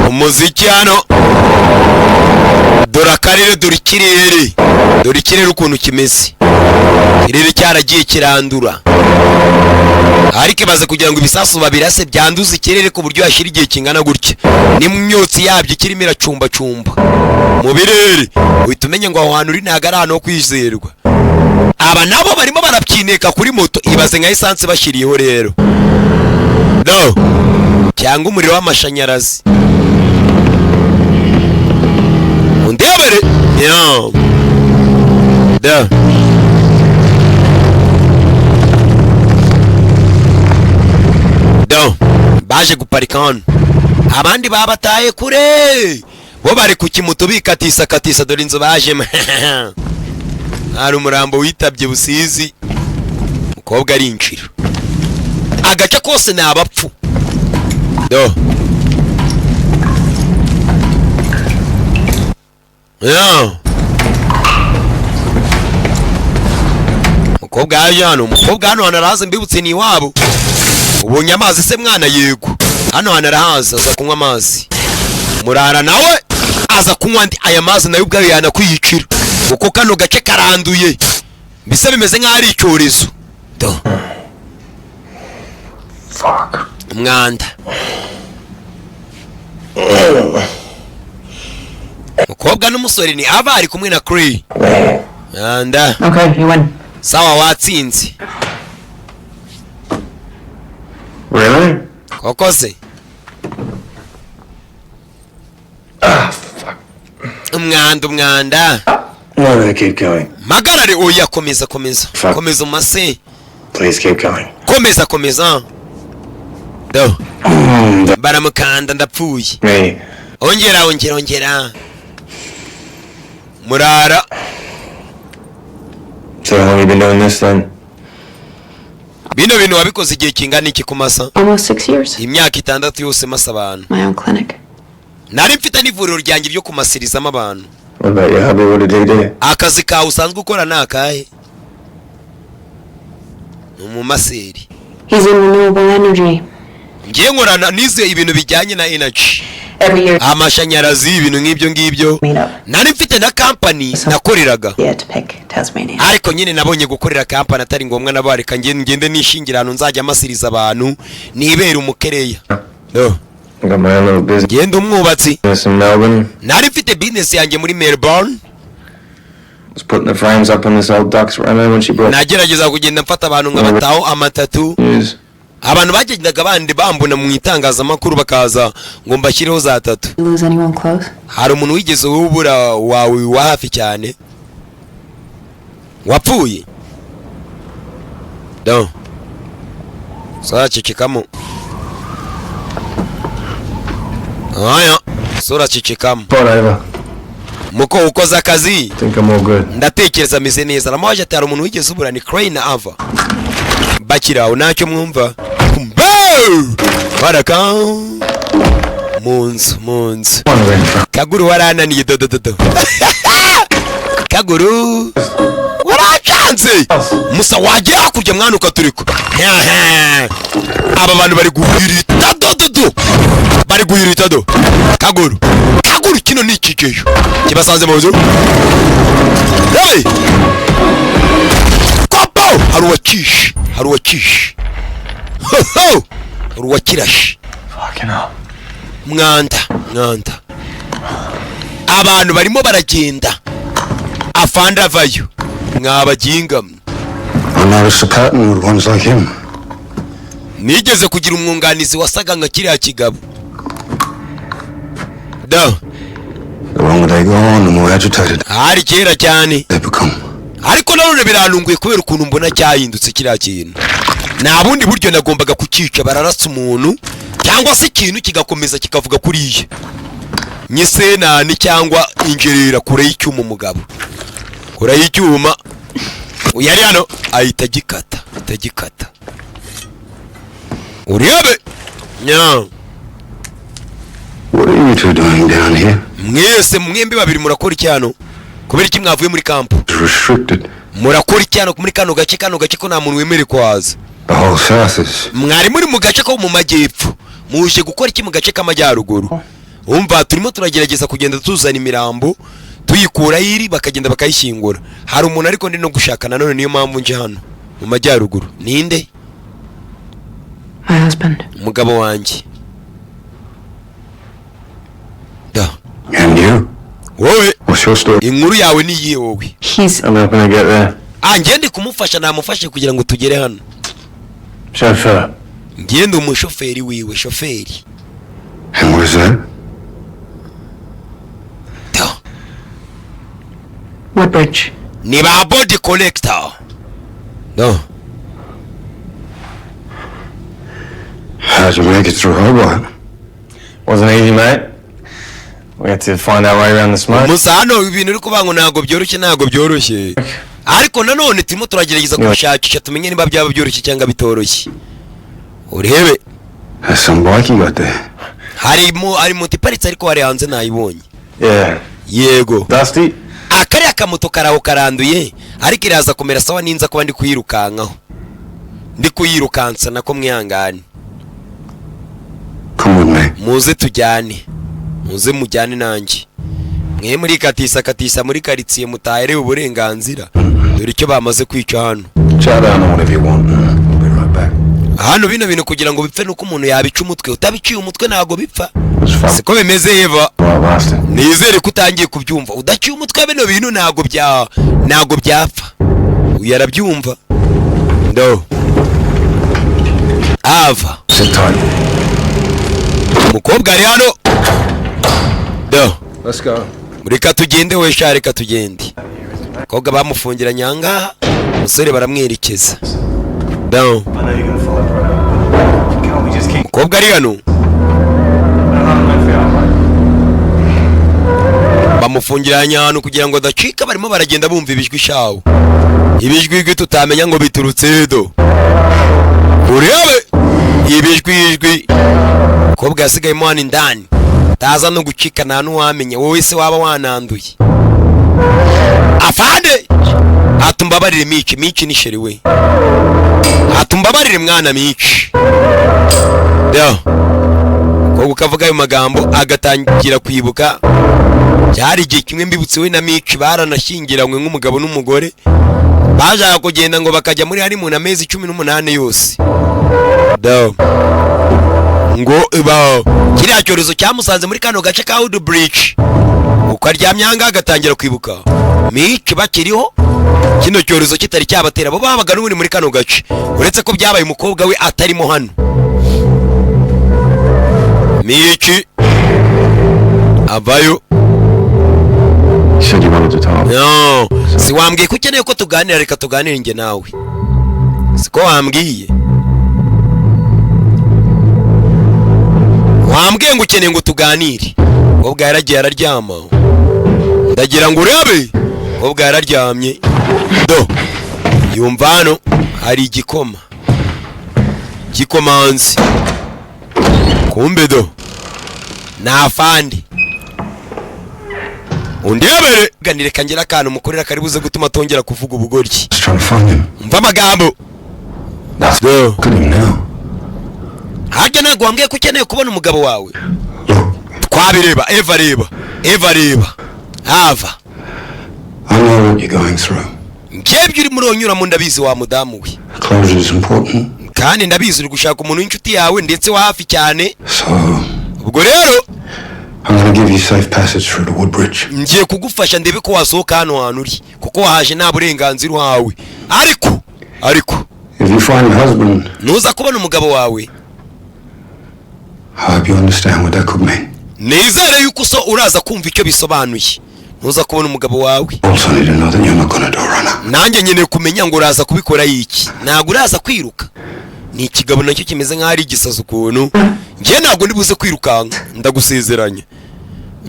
Umuziki hano dore akarere dore ikirere ukuntu kimeze. Ikirere cyaragiye kirandura ariko ibaze kugira ngo ibisasu babirase byanduza ikirere ku buryo yashira igihe kingana gutya. Ni myotsi yabyo kirimo iracumba mu birere. Uhita umenya ngo aho hantu uri ntago ari ahantu ho kwizerwa. Aba nabo barimo barabyineka kuri moto. Ibaze nka essence bashiriyeho rero cyangwa umuriro w'amashanyarazi. Undebere baje guparika hano. Abandi babataye kure bo bari ku kimoto bikatisa dore inzu bajemo. hari umurambo witabye Busizi, umukobwa ari inshiro, agace kose ni abapfu. Do umukobwa yaje hano, umukobwa hano hanarahaze mbibutse ni iwabo. Ubonye amazi se mwana? Yego, hano hanarahaze, aza kunywa amazi. Murara nawe aza kunywa aya mazi nayo ubwayo yanakwiyicira, kuko kano gace karanduye, mbese bimeze nk'aho ari icyorezo. Do umwanda. Umukobwa n'umusore ni abari kumwe na Clay. Anda. Okay, you win. Sawa, watsinze. Really? Koko se? Umwanda. No, they keep going. Magarare oya, komeza. Komeza umase. Please keep going. Komeza. Do. Baramukanda ndapfuye. Me. Ongera. Murara. So how long you been doing this then? Bino bintu wabikoze igihe kingana iki kumasa? Almost 6 years. Imyaka 6 yose masa abantu. My own clinic. Nari mfite n'ivuriro ryanjye ryo kumasirizamo abantu. What about your hubby? What did he do? Akazi kawe usanzwe ukora ni akahe? Umumaseri. He's in renewable energy. Ngiye nkorana nize ibintu bijyanye na energy. Every year. Amashanyarazi, ibintu nk'ibyo. Nari mfite na company nakoreraga. Yeah, to pick Tasmania. Ariko nyine nabonye gukorera company atari ngombwa nabareka ngende nishingira hano nzajya amasiriza abantu nibera umukereya. No. I got my own little business Ngende umwubatsi. in Melbourne. Nari mfite business yanjye muri Melbourne. Was putting the frames up on this old ducks right when she broke. Nagerageza kugenda mfata abantu nkabataho amatatu. Yes. Abantu bagendaga bandi bambona mu itangazamakuru bakaza ngo mbashyireho za tatu. You lose anyone close? Hari umuntu wigeze ubura wawe wa hafi cyane? Wapfuye? Do. Sura cicikamo. Aya, sura cicikamo. Fought over. Muko ukoza akazi? Think I'm all good. Ndatekereza meze neza. Namaje atari umuntu wigeze ubura ni Clay na Ava. Bakiraho ntacyo mwumva. Baraka. Munzu. Kaguru warananiye dodododo. Kaguru. Waracanze. Musa wagiye hakurya mwana ukaturiko. Aba bantu bari guhirita dododo. Bari guhirita do. Kaguru kino ni ikigeyo. Kibasanze mu nzu. Hey! Kopo! Haruwakishi. Ho! Ruwakirashi. Fucking hell. Mwanda. Abantu barimo baragenda. Afanda vayo. Mwabaginga. I noticed a pattern with ones like him. Nigeze kugira umwunganizi wasaga nka kiriya kigabo. Da. The longer they go on, the more agitated Hari kera cyane. they become. Ariko none biranunguye kubera ukuntu mbona cyahindutse kiriya kintu. Nta bundi buryo nagombaga kukica, bararasa umuntu cyangwa se ikintu kigakomeza kikavuga kuriye. Nyise nani cyangwa injerera kure y'icyuma umugabo. Kure y'icyuma. Uyari hano ahita gikata. Uriyabe. Nya. What are you two doing down here? Mwese mwembe babiri murakora icyano. Kubera iki mwavuye muri kampo? It's restricted. Murakora icyano muri kano gace ko nta muntu wemere kwaza. The whole south is. Mwari muri mu gace ko mu majyepfo. Muje gukora iki mu gace k'amajyaruguru? Umva turimo turagerageza kugenda tuzana imirambo tuyikura iri bakagenda bakayishingura. Hari umuntu ariko ndi no gushaka nanone niyo mpamvu nje hano mu majyaruguru. Ninde? My husband. Umugabo wanjye. Da. And you? Wowe What's your story? inkuru yawe ni iyihe wowe? He's I'm not gonna get there. Ngende kumufasha namufashe kugira ngo tugere hano. Chauffeur. Ngende umushoferi wiwe, shoferi. And what is that? Da. Woodbridge. Ni ba body collector. Da. How'd you make it through Hobart? Wasn't easy, mate. We had to find our way around the smoke. Musa hano ibintu uri kubango ntago byoroshye. ariko nanone turimo turagerageza kubishakisha tumenye niba byaba byoroshye cyangwa bitoroshye. Urebe There's some bike you got there. hari moto iparitse ariko wari hanze nayibonye. Yeah. Yego. Dusty? Akari akamoto karaho karanduye ariko iraza kumera sawa ninza kuba ndi kuyirukankaho. Ndi kuyirukansa nako mwihangane. Come with me. Muze tujyane. Muze mujyane nanjye. Mwe muri katisa muri karitsiye mutahere uburenganzira. Dore icyo bamaze kwica hano. Chat down on whatever you want. I'll be right back. Hano bino bintu kugira ngo bipfe nuko umuntu yabica umutwe, utabiciye umutwe ntago bipfa. Siko bimeze Eva. Nizere ko utangiye kubyumva. Udaciye umutwe bino bintu ntago byapfa. Uyarabyumva. Ndo. Ava. Sit tight. Mukobwa ari hano. Ndo. Let's go. Reka tugende we sha reka tugende. Koga bamufungira nyanga. Musore baramwerekeza. Ndo. Mukobwa ari hano. Bamufungira nyano kugira ngo adacika barimo baragenda bumva ibijwi shawo. Ibijwi tutamenya ngo biturutse do. Urebe ibijwi. Mukobwa yasigaye mu hano ndani. Taza no gucika nta nuwamenye wowe se waba wananduye. Afande atumbabarire Michi ni sheri we. Atumbabarire mwana Michi. Yo. Ko kavuga ayo magambo agatangira kwibuka. Cyari igihe kimwe mbibutse we na Michi baranashyingiranywe nk'umugabo n'umugore. Baje kugenda ngo bakajya muri hari mu amezi 18 yose. Do. Ngo kiriya cyorezo cyamusanze muri kano gace ka Wood Bridge. Uko aryamyanga agatangira kwibuka. Michi bakiriho kino cyorezo kitari cyabatera bo babaga n'uri muri kano gace. Uretse ko byabaye umukobwa we atarimo hano. Michi avayo. Said you wanted to talk. No, si wambwiye ko ukeneye ko tuganira reka tuganire nge nawe. Siko wambwiye. Wambwiye ngo ukeneye ngo tuganire. Ubwo yaragiye araryama. Ndagira ngo urebe. Ubwo yararyamye. Do. Yumva hano hari igikoma. Gikomanzi. Kumbe do. Nafandi. Undiyabere ganire kangira kana umukorera karibuze gutuma tongera kuvuga ubugoryi. Mva magambo. That's good now. Hajya nago wambwiye ko ukeneye kubona umugabo wawe. Twabireba Eva reba. Ava. I know what you're going through. Njebye uri muronyura mu ndabizi wa mudamu we. Closure is important. Kandi ndabizi uri gushaka umuntu w'inshuti yawe ndetse wa hafi cyane. So ubwo rero I'm going to give you safe passage through the Woodbridge. Ngiye kugufasha ndebe ko wasohoka hano hantu uri kuko wahaje nta burenganzira wawe. Ariko if you find your husband, nuza kubona umugabo wawe. I hope you understand what that could mean. Nizere yuko so uraza kumva icyo bisobanuye. Nuza kubona umugabo wawe. Also need to know that you're not going to do a runner. Nanjye nyene kumenya ngo uraza kubikora iki. Ntago uraza kwiruka. Ni ikigabo nacyo kimeze nka ari gisaza ukuntu. Ngiye ntago ndi buze kwirukanka ndagusezeranya.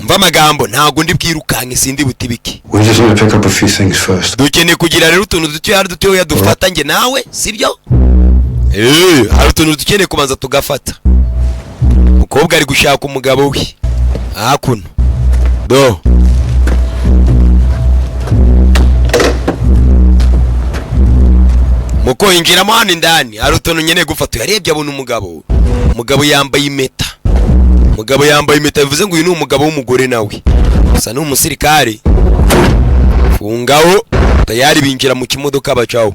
Mva magambo ntago ndi bwirukanke sindi butibike. We just need to pick up a few things first. Dukeneye kugira rero utuntu dutoya yadufata nge nawe sibyo? Hari utuntu dukeneye kubanza tugafata. Mukobwa ari gushaka umugabo we. Hakuno. Do. Muko injira mwana ndani hari utuntu nyene gufata yarebye abona umugabo yambaye impeta. Umugabo yambaye impeta bivuze ngo uyu ni umugabo w'umugore nawe. Gusa ni umusirikare. Fungaho tayari binjira mu kimodoka bacaho.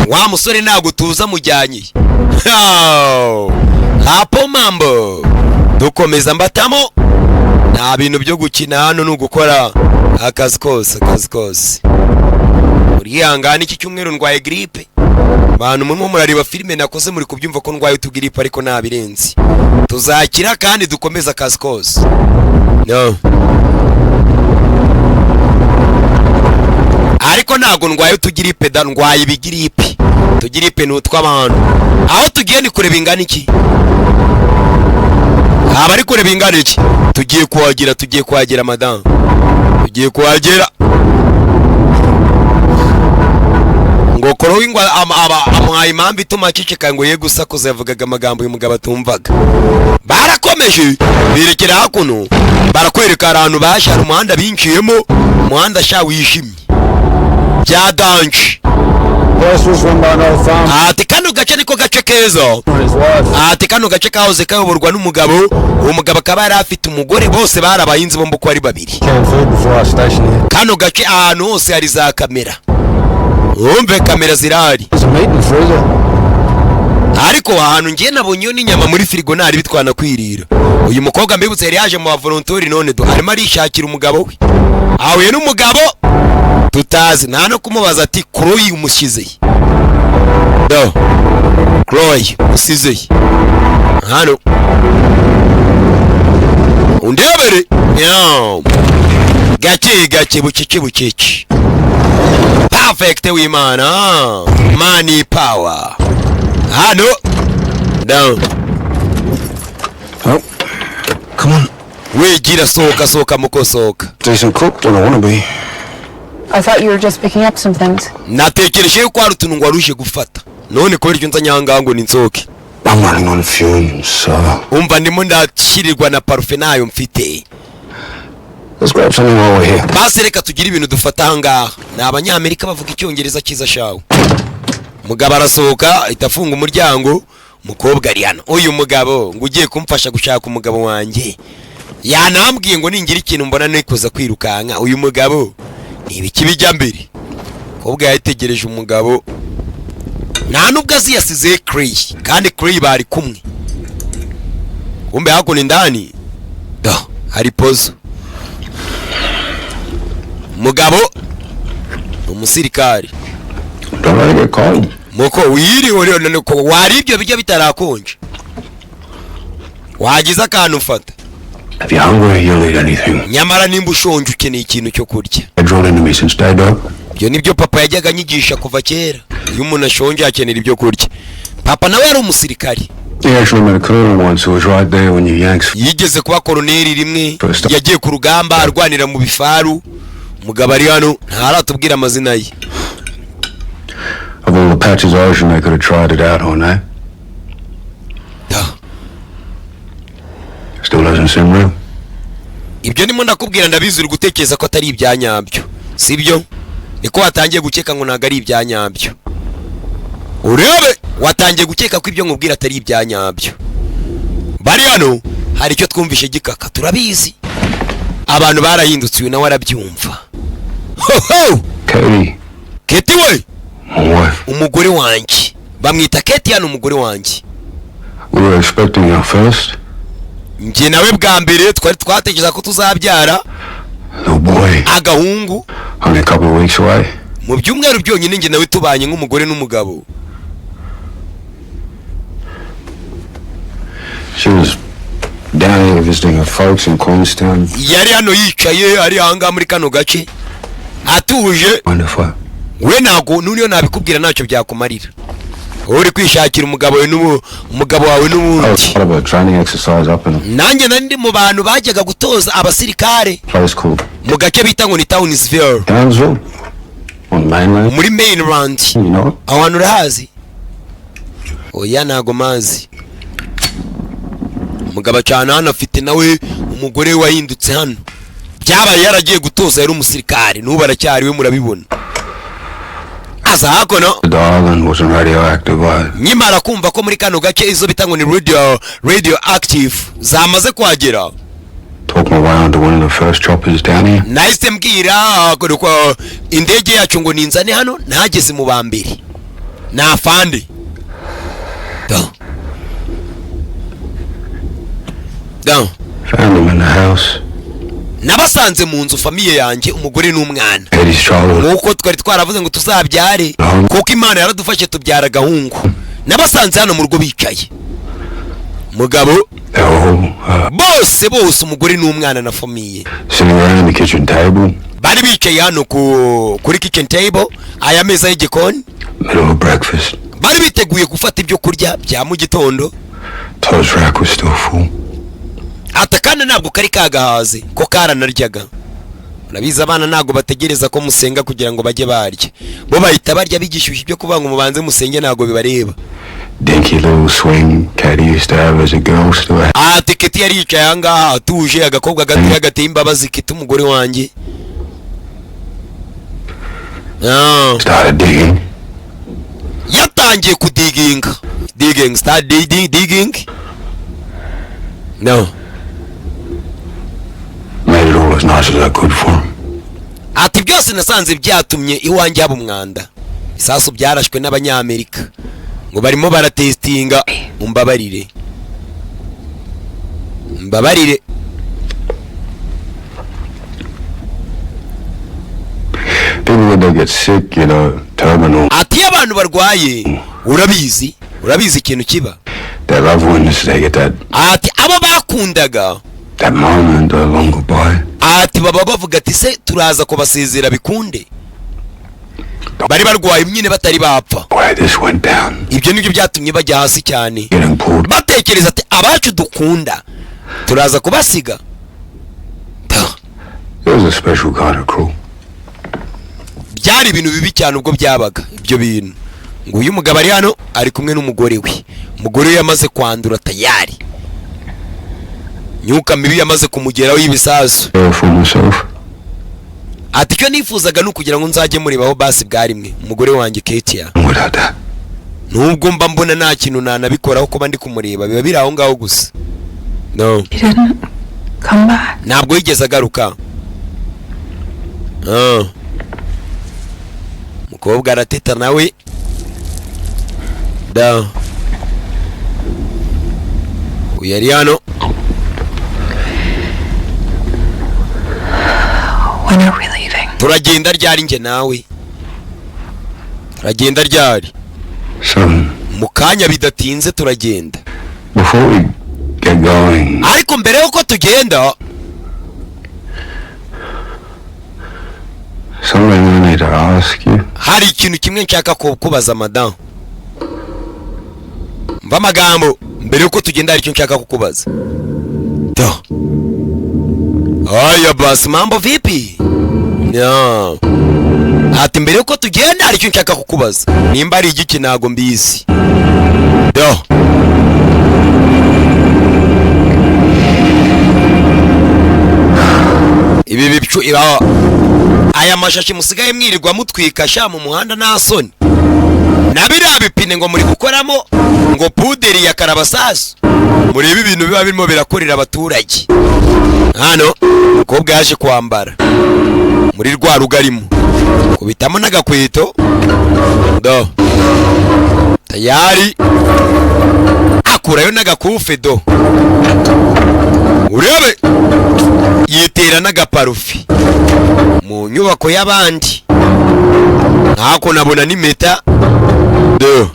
Wa musore nago tuza mujyanye. Hapo mambo. Dukomeza mbatamo. Nta bintu byo gukina hano no gukora akazi kose. Urihangana iki cyumweru ndwaye grippe. Bantu murimo murareba filime nakoze muri kubyumva ko ndwaye utugiripe ariko nabirenze. Tuzakira kandi dukomeza akazi kose. No. Ariko ntago ndwaye utugiripe da ndwaye ibigiripe. Tugiripe n'utwa abantu. Aho tugiye ni kureba ingana iki? Abari kureba ingana iki? Tugiye kuhagera madam. Tugiye kuhagera. ngo Chloe ngo amuhaye impamvu ituma aceceka ngo ye gusakuza yavugaga amagambo uyu mugabo atumvaga. Barakomeje birekera hakuno barakwereka ahantu bashara umuhanda binciyemo, umuhanda sha wishimye bya danje. Ati kano gace niko gace keza. Ati kano gace kahoze kayoborwa n'umugabo, uwo mugabo akaba yari afite umugore, bose barabayinzi bombo ko ari babiri. Kano gace ahantu hose hari za kamera, umve kamera zirahari. Ariko ahantu ngiye nabonye n'inyama muri firigo ntari bitwana kwirira. Uyu mukobwa mbibutse yari yaje mu bavolontori none arimo arishakira umugabo we. Ahuye n'umugabo tutazi, nta no kumubaza ati Chloe umushyize do Chloe usize hano undebere yo gake bucece perfect w'Imana money power hano down. Oh, come on. Wegira soka mukosoka. Decent cook, don't I wanna be. I thought you were just picking up some things. Natekereje yuko hari utuntu ngo waruje gufata, none ko iryo nzanyanga ngo ninsoke. I'm running on fumes, so. Umva ndimo ndakirirwa na parfum nayo mfite. Let's grab something while we're here. Basi reka tugire ibintu dufata hangaha. Ni abanyamerika bavuga icyongereza cyiza shawe. Mugabo arasohoka itafunga umuryango, mukobwa ari hano. Uyu mugabo ngo ugiye kumfasha gushaka umugabo wanjye. Yanambwiye ngo ningira ikintu mbona nikuza kwirukanka. Uyu mugabo ibiki bijya mbere. Kobwa yitegereje umugabo. Nta nubwo azi yasize Clay, kandi Clay bari kumwe. Umbe hako ni ndani. Hari pozo. Mugabo umusirikari. Don't let it get cold. Moko wiri wari ibyo bijya bitarakonje. Wagize akantu ufata. If you're hungry, you'll eat anything. Nyamara nimba ushonje ukeneye ikintu cyo kurya. They're drawn into me since day dog. Ibyo nibyo papa yajyaga anyigisha kuva kera. Iyo umuntu ashonje akenera ibyo kurya. Papa nawe yari umusirikari. He actually met a colonel once who was right there when you Yanks. Yigeze kuba koloneli rimwe, yagiye ku rugamba arwanira mu bifaru. Mugabo ari hano ntaratubwira amazina ye. Of all the patches of ocean they could have tried it out on, eh? Still doesn't seem real. Ibyo nimo ndakubwira ndabizi uri gutekereza ko atari ibyanyabyo. Sibyo? Niko watangiye gukeka ngo naga ari ibyanyabyo. Urebe watangiye gukeka ko ibyo nkubwira atari ibyanyabyo. Bari hano hari icyo twumvishe gikaka turabizi. Abantu barahindutse uyu nawe arabyumva. Ho! Katie we. Umugore wanjye. Bamwita Katie hano umugore wanjye. We were expecting you first. Nje nawe bwa mbere twari twatekereza ko tuzabyara. No boy. Agahungu. Only a couple of weeks away. Mu byumweru byonyine nje nawe tubanye nk'umugore n'umugabo. She was down here visiting her folks in Queenstown. Yari hano yicaye ari hanga muri kano gace. Atuje. Wonderful. We nago nuniyo nabikubwira ntacyo byakumarira. Uri kwishakira umugabo we umugabo wawe n'ubundi. Nanjye nandi mu bantu bajyaga gutoza abasirikare. Mu gace bita ngo ni Townsville. Muri mainland. Abantu urahazi? Oya nago mazi. Umugabo cyane hano afite nawe umugore wahindutse hano. Byabaye yaragiye gutoza yari umusirikare n'ubu aracyari we murabibona. Aza hakono nyimara kumva ko muri kano gace izo bitango ni radioactive zamaze kuhagera. Nahise mbwira ko indege yacu ngo ninzane hano ntageze mu bambere nafande down nabasanze mu nzu famiye yanjye umugore n'umwana nuko twari twaravuze ngo tuzabyare kuko Imana yaradufashe tubyara gahungu. Nabasanze hano mu rugo bicaye mugabo bose umugore n'umwana na famiye bari bicaye hano kuri kitchen table aya meza y'igikoni bari biteguye gufata ibyo kurya bya mu gitondo. Atakana ntabwo kari kagahaze ko karanaryaga urabizi abana ntago bategereza ko musenga kugira ngo bajye barya, bo bahita barya bigishyushye ibyo kuvuga ngo mubanze musenge ntago bibareba. Dinky little swing Caddy used to have as a girl still has. Keti yari yicaye ahangaha atuje, agakobwa gatoya gateye imbabazi Keti umugore wanjye. Started digging. Yatangiye kudiginga. Start digging. No. Made it all as nice as I could for him. Ati byose nasanze byatumye iwanjye haba umwanda. Isasu byarashwe n'Abanyamerika ngo barimo baratestinga. Umbabarire. People when they get sick, you know, terminal. Ati abantu barwaye, urabizi ikintu kiba. Their loved ones, they get that. Ati abo bakundaga. That moment long goodbye. Ati baba bavuga ati se turaza kubasezera bikunde. Bari barwaye nyine batari bapfa. Why this went down. Ibyo nibyo byatumye bajya hasi cyane. Batekereza ati abacu dukunda turaza kubasiga. It was a special kind of cruel. Byari ibintu bibi cyane ubwo byabaga ibyo bintu. Ngo uyu mugabo ari hano ari kumwe n'umugore we. Umugore we yamaze kwandura tayari. Nyuka mibi yamaze kumugeraho y'ibisasu. Ati cyo nifuzaga nukugira ngo nzajye muribaho basi bwarimwe umugore wanjye Ketia. Nubwo mba mbona nta kintu nanabikoraho kuba ndi kumureba biba biri aho ngaho gusa. No. He didn't come back. Ntabwo yigeze agaruka. Mukobwa arateta nawe. Da. Uyari hano. When are we leaving? Turagenda ryari nje nawe? Turagenda ryari? Mukanya bidatinze turagenda. Before we get going. Ariko mbere yuko tugenda. Something I need to ask you. Hari ikintu kimwe nshaka kukubaza madam. Mva magambo mbere yuko tugenda hari icyo nshaka kukubaza. Da. Aya basi mambo vipi? No. Ati mbere yuko tugenda hari icyo nshaka kukubaza. Nimba ari igiki nago mbizi. Da. Ibi bicu iba aya mashashi musigaye mwirirwa mutwika sha mu muhanda nta soni. Nabira bipine ngo muri gukoramo ngo puderi ya karabasasu. Muri ibi bintu biba birimo birakorera abaturage. Hano umukobwa yaje kwambara muri rwa rugarimo kubitamo n'agakweto. Do. Tayari akurayo n'agakufe do. Urebe yitera n'agaparufi mu nyubako y'abandi. Ntako nabona n'imeta do.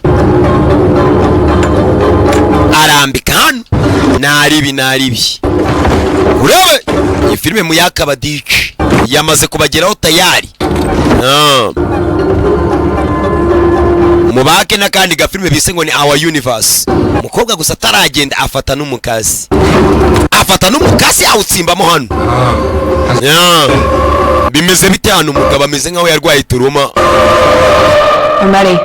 Arambika hano naribi. Urebe iyi filime mu yakabadici yamaze kubageraho tayari. Mubake n'akandi gafilime bise ngo ni Our Universe. Umukobwa gusa ataragenda afata n'umukasi. Awutsimbamo hano. Bimeze bite hano umugabo ameze nkaho yarwaye turuma. Mari.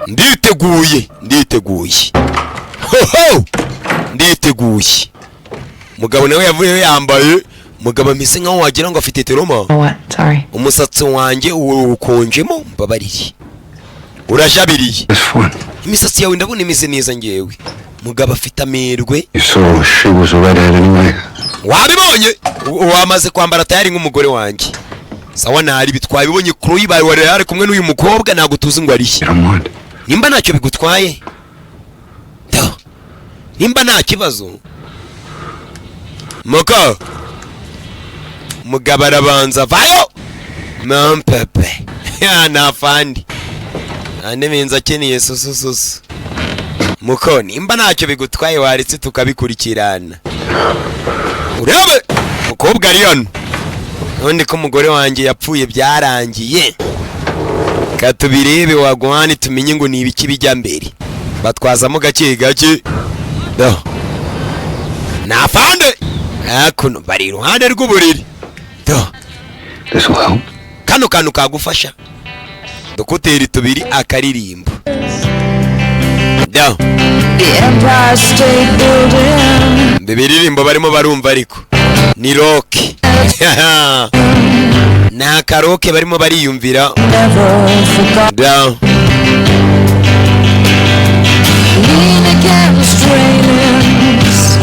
Nditeguye. Nditeguye. Mugabo nawe yavuye yambaye. Mugabo ameze nkaho wagira ngo afite turuma. What? Sorry. Umusatsi wanjye ukonjemo mbabariri. Urashabiriye. Imisatsi yawe ndabona imeze neza ngewe. Mugabo afite amerwe. So she was redhead anyway. Wabibonye? Wamaze kwambara tayari nk'umugore wanjye. Sawa nari bitwaye bibonye Chloe bari wari kumwe n'uyu mukobwa ntago tuzi ngo ari. Nimba ntacyo bigutwaye? Nimba nta kibazo. Muka. Mugabo arabanza vayo. Mampepe. Na fandi. Ande menza keneye susususu. Muko nimba ntacyo bigutwaye waretse tukabikurikirana. Urebe mukobwa ari hano. None ko umugore wanjye yapfuye byarangiye. Katubirebe wagwani tumenye ngo ni ibiki bijya mbere. Batwazamo gake gake. Do. Nafande. Akuno bari iruhande rw'uburiri. Do. This'll help. kano kantu kagufasha dukuteri tubiri akaririmbo da bibiririmbo barimo barumva ariko ni rock na karoke barimo bariyumvira da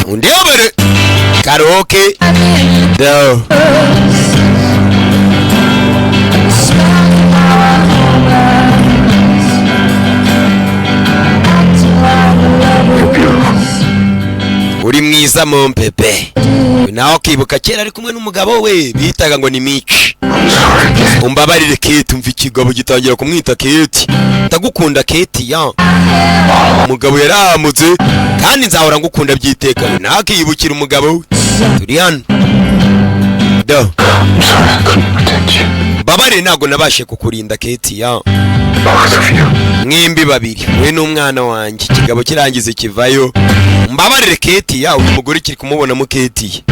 undiobere karoke da uri mwiza mompepe nawe kibuka kera ari kumwe n'umugabo we bitaga ngo ni Mici. Umbabarire Kate, umva ikigabo gitangira kumwita Kate. Ndagukunda Kate ya. Umugabo yaramutse kandi nzahora ngukunda byiteka. Nakiyibukira umugabo we. Turi hano. Da. Babare ntago nabashe kukurinda Kate ya. Mwimbi babiri we n'umwana wanjye kigabo kirangize kivayo. Mbabarire Kate ya, uyu mugore kiri kumubona mu Kate.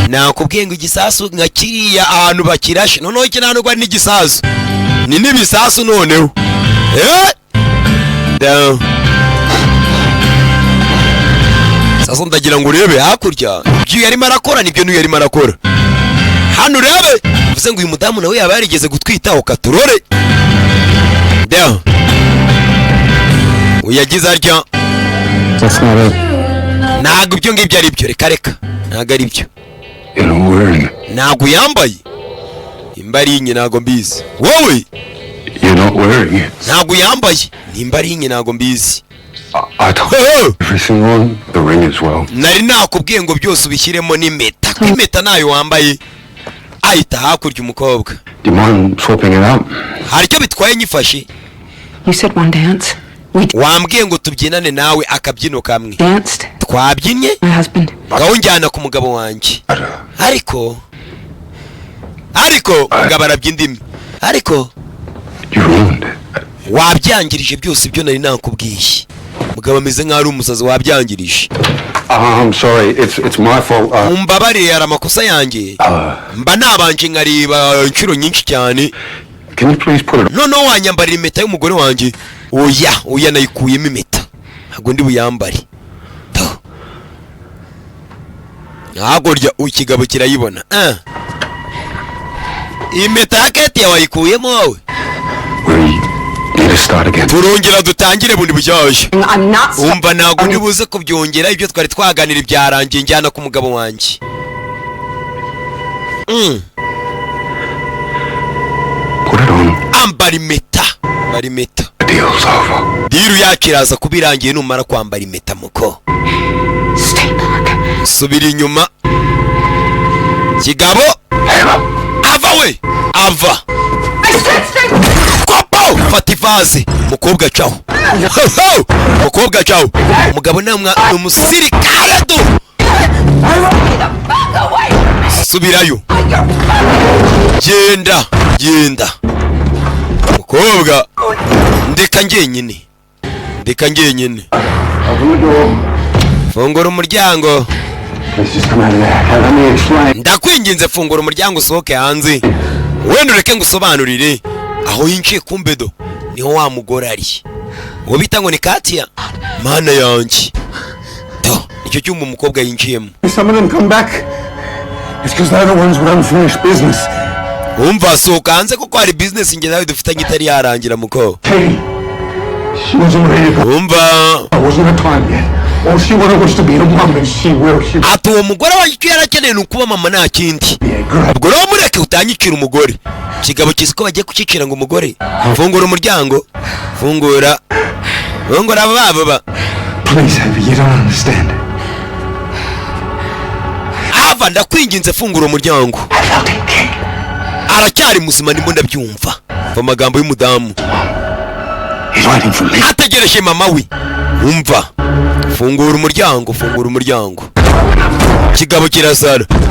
Nakubwiye ngo igisasu nka kiriya ahantu bakirashe noneho kinanirwa ari n'igisasu ni n'ibisasu noneho da sasa ndagira ngo urebe hakurya ibyo yarimo arakora nibyo n'uyu yarimo arakora hano urebe uvuze ngo uyu mudamu nawe yaba yarigeze gutwitaho katurore da uyagize arya ntabwo ibyo ngibyo ari byo reka ntabwo ari byo ntabwo yambaye imbarinye ntabwo mbizi wowe ntabwo yambaye nimbarinye ntabwo mbizi nari nakubwiye ngo byose ubishyiremo n'impeta impeta nayo wambaye ahita hakurya umukobwa hari icyo bitwaye nyifashe wambwiye ngo tubyinane nawe akabyino kamwe twabyinnye ngaho njyana ku mugabo wanjye ariko mugabo arabya indimi ariko wabyangirije byose ibyo nari nakubwiye mugabo ameze nk'aho ari umusazi wabyangirije umbabarire yari amakosa yanjye mba nabanje nkareba inshuro nyinshi cyane noneho wanyambarira impeta y'umugore wanjye oya nayikuyemo impeta ntabwo ndi buyambare nagorya ikigabo kirayibona impeta ya Kate yawe wayikuyemo wowe turongera dutangire bundi bushyashya umva ntabwo ndibuze kubyongera ibyo twari twaganira byarangiye njyana ku mugabo wanjye ambara impeta diru yakiraza kubirangiye numara kwambara impeta muko subira inyuma kigabo ava kopo fata ivaze mukobwa caho umugabo namwa umusirikare do subirayo genda mukobwa ndeka ngenyine fungura umuryango ndakwinginze fungura umuryango usohoke hanze wenda ureke ngusobanurire aho yinjiye kumbedo niho wa mugore ari uwo bita ngo ni Katia mana yanjye icyo cyumba umukobwa yinjiyemo umva sohoka hanze kuko hari business nge nawe dufitanye itari yarangira muko umva ati uwo mugore wanjye icyo yarakeneye ni ukuba mama nta kindi ubwo rero mureke utanyicira umugore kigabo kizi ko bagiye kucicira ngo umugore fungura umuryango fungura baba ava ndakwinginze fungura umuryango aracyari muzima ndimo ndabyumva amagambo y'umudamu ategereje mama we umva fungura umuryango kigabo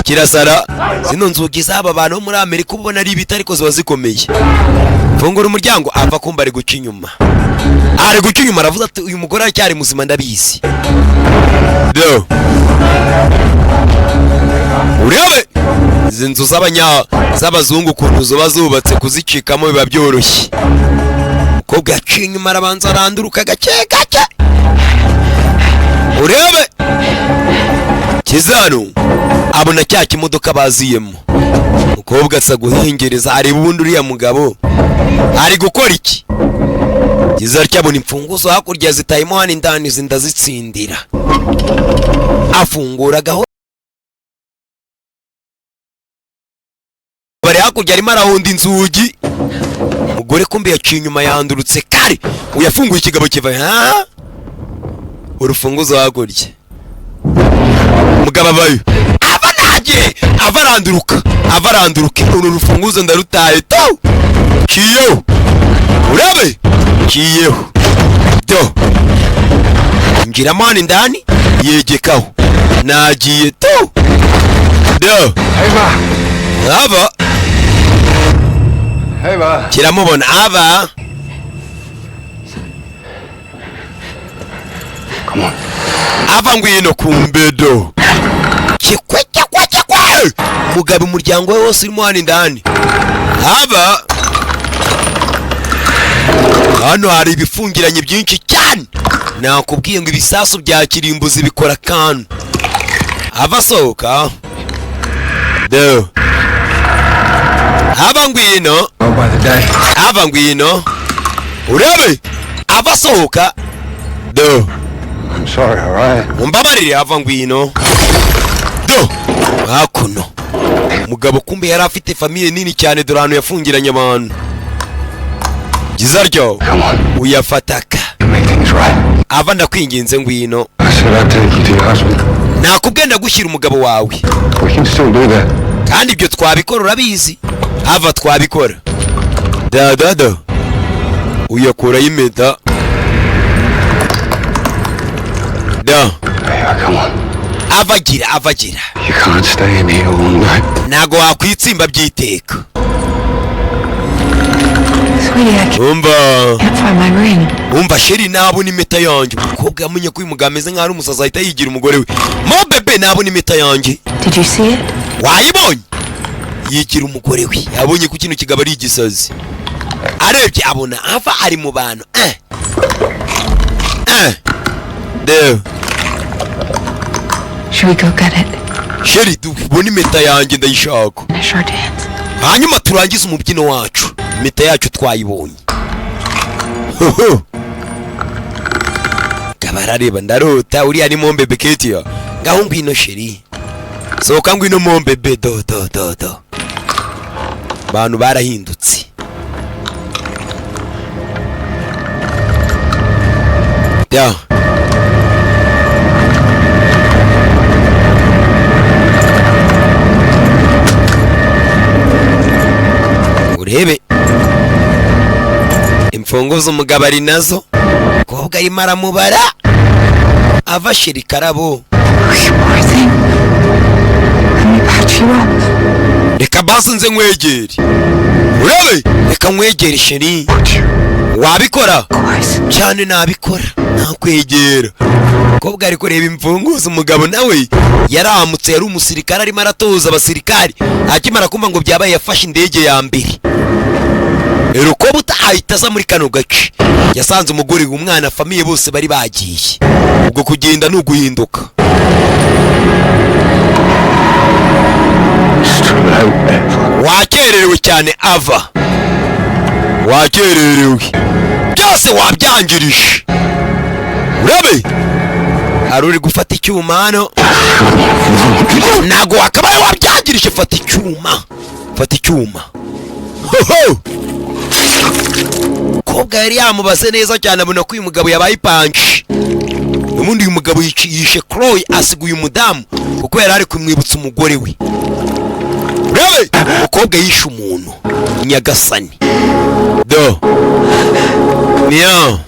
kirasara zino nzugi z'aba bantu muri Amerika ubona ari ibiti ariko ziba zikomeye fungura umuryango ava kumba ari guca inyuma aravuze ati uyu mugore aracyari muzima ndabizi urebe izi nzu z'abazungu ukuntu zoba zubatse kuzicikamo biba byoroshye. Umukobwa yaciye inyuma arabanza aranduruka gake gake. Urebe Kizano abona cya kimodoka baziyemo. Umukobwa asa guhengereza areba ubundi uriya mugabo ari gukora iki. Kizaro cyabona imfunguzo hakurya zitayemo hano indani zindazitsindira. Afungura gaho bari hakurya arimo arahunda inzugi. Umugore kumbe yaciye inyuma yandurutse kare. Uyafunguye ikigabo kiva ha urufunguzo hakurya. Mugabo abayo abanaje avaranduruka uru rufunguzo ndarutaye to kiyo urabe kiyo do ngira mani ndani yegekaho nagiye to do aba kiramubona aba ava ngwino kumbedo kikwe mugabo umuryango we wose urimo hano indani. Aba hano hari ibifungiranye byinshi cyane. Nakubwiye ngo ibisasu bya kirimbuzi bikora kanu. Ava sohoka do ava ngwino urebe ava sohoka do. I'm sorry, all right? Mumbabarire ava ngwino do hakuno. Mugabo kumbe yari afite famille nini cyane durano yafungiranye abantu. Gizaryo uyafataka ava ndakwinginze ngwino. Nakubwenda gushyira umugabo wawe. Kandi ibyo twabikora urabizi. Ava twabikora. Da uyakura yimeta. Da avagira You can't stay in here all night. Nago wakwitsimba byiteka. Umva sheri nabo ni meta yanjye. Umukobwa yamenye ko uyu mugabo ameze nk'ari umusazi ahita yigira umugore we. Mo bebe nabo ni meta yanjye. Did you see it? Wayibonye? Yigira umugore we. Yabonye ko kino kigabo ari igisazi. Arebye abona ava ari mu bantu. There. Should we go get it? Sheri dubona impeta yanjye ndayishaka. Hanyuma turangiza umubyino wacu. Impeta yacu twayibonye. Kabarareba ndarota uri ari mombe beketia. Ngaho ngwino sheri. Soka ngwino mombe be do. Bantu barahindutse. Ya. Urebe imfunguzo umugabo ari nazo. Kobwa imara mubara ava sheri karabo. Reka basi nze nkwegere. Urebe reka nkwegere sheri. Wabikora cyane nabikora nakwegera. Kobwa ari kureba imfunguzo umugabo nawe yaramutse yari umusirikare arimo aratoza abasirikari. Akimara kumva ngo byabaye yafashe indege ya mbere. Eruko butahitaza muri kano gace. Yasanze umugore umwana famille bose bari bagiye. Ubwo kugenda n'uguhinduka. Wakererewe cyane ava. Wakererewe. Byose wabyangirije. Urabe aruri gufata icyuma hano. Nago wakabaye wabyangirije. Fata icyuma. Hoho. Kobwa yari yamubaze neza cyane abona ko uyu mugabo yabaye ipanchi. Ubundi uyu mugabo yishe Chloe asiguye umudamu kuko yari ari kumwibutsa umugore we. Urabe umukobwa yishe umuntu Nyagasani. Do niyo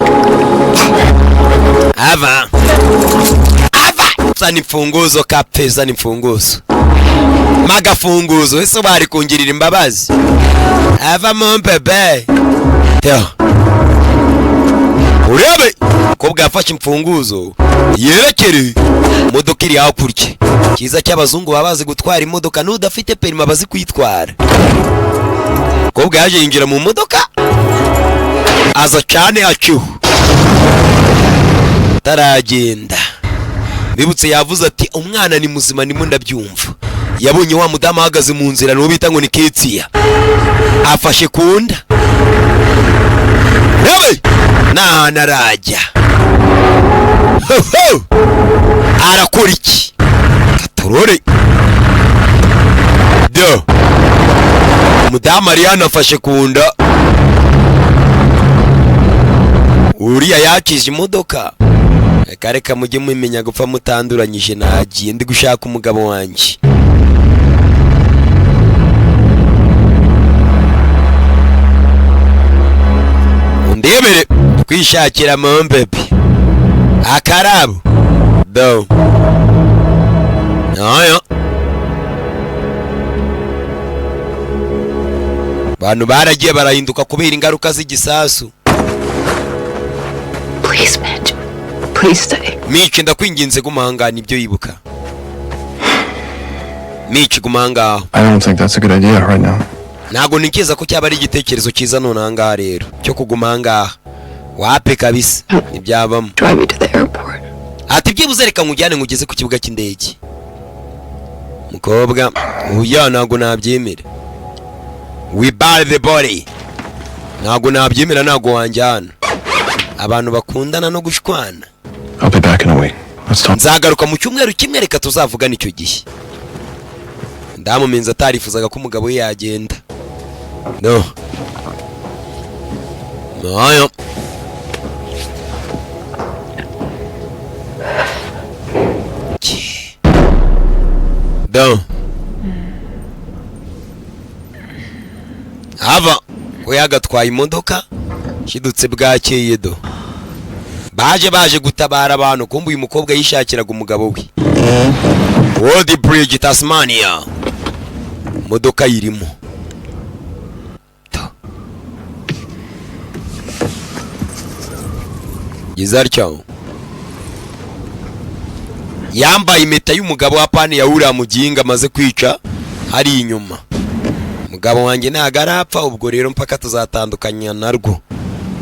ava zana imfunguzo kapfe. Zana imfunguzo magafunguzo ese bari kongirira imbabazi. Ava mon bebe. urebe umukobwa yafashe imfunguzo yerekere imodoka iri hakurya. Cyiza cy'abazungu baba bazi gutwara imodoka, n'udafite perima bazi kuyitwara. Umukobwa yaje yinjira mu modoka aza cyane aciho taragenda. Bibutse yavuze ati umwana ni muzima ndimo ndabyumva. Yabonye wa mudamu ahagaze mu nzira n'uwo bita ngo ni Ketia, afashe kunda nawe narajya arakora iki katorore do umudamu Ariana afashe kunda uriya yakije imodoka. Reka mujye mumenya gupfa mutanduranyije. Nagiye ndi gushaka umugabo wanjye. Ndebere kwishakira mombebi akarabo do nayo bantu baragiye barahinduka kubera ingaruka z'igisasu. Please, Mitch. Please stay. Mitch, ndakwinginze gumahangana ibyo yibuka. Mitch, gumahanga. I don't think that's a good idea right now. Nago nikiza ko cyaba ari igitekerezo cyiza none hanga rero cyo kugumahanga. Wape kabisa ibyabamo. Drive me to the airport. Ati byibuze reka nkujyane ngugeze ku kibuga cy'indege. Mukobwa, uya nago nabyemera. We bury the body. Nago nabyemera nago wanjyana. Abantu bakundana no gushwana. I'll be back in a week. Let's talk. Nzagaruka mu cyumweru kimwe, reka tuzavuga nicyo gihe. Ndamumenza atarifuzaga ko umugabo we yagenda. No. Nayo. Do. Ava ko yagatwaye imodoka shidutse bwakeye do. Baje gutabara abantu kumbu uyu mukobwa yishakiraga umugabo we. Woody Bridge, Tasmania. Modoka yirimo. Gizarcyo. Yambaye impeta y'umugabo wa pani ya uriya muginga amaze kwica hari inyuma. Mugabo wanjye nagarapfa ubwo rero mpaka tuzatandukanya narwo.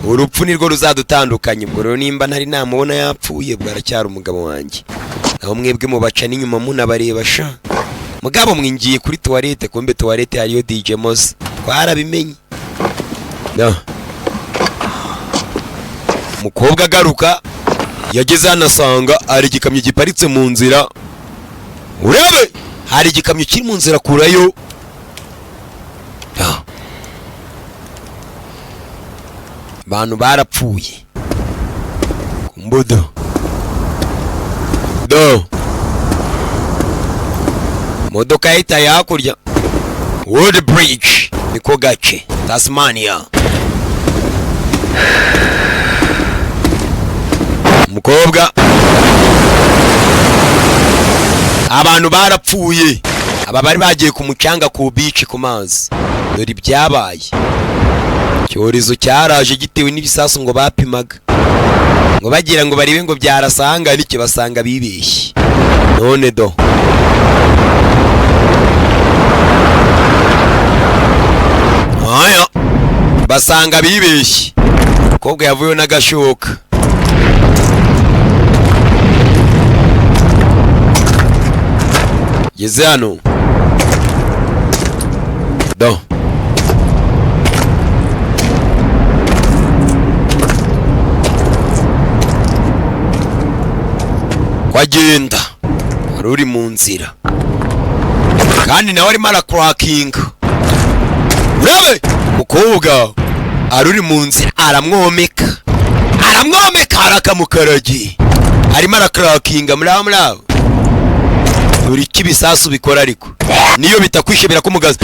Urupfu nirwo ruzadutandukanye. Ubwo rero nimba ntari namubona yapfuye bwaracyari umugabo wanjye. Naho mwebwe mubaca n'inyuma munabareba sha. Mugabo mwingiye kuri toilette, kumbe toilette hariyo DJ Mos. Twarabimenye. No. Mukobwa garuka yageze anasanga ari igikamyo giparitse mu nzira. Urebe hari igikamyo kiri mu nzira kurayo. No. Bantu barapfuye. Kumbudo. Do. Modoka yita yakurya. Wood Bridge niko gace Tasmania. Mukobwa abantu barapfuye. Aba bari bagiye ku mucanga ku beach ku mazi. Dore ibyabaye. Cyorezo cyaraje gitewe n'ibisasu ngo bapimaga. Ngo bagira ngo baribe ngo byarasanga ariko basanga bibeshye. None do. Aya. Basanga bibeshye. Kobwa yavuye n'agashoka. Yeze hano. Do. Kwagenda. Aruri mu nzira. Kandi nawe arimo arakurakinga. Urebe mukobwa aruri mu nzira aramwomeka. Arakamukaragiye. Arimo arakurakinga muraba. Uri kibisasu bikora ariko niyo bitakwishebera ko mugaza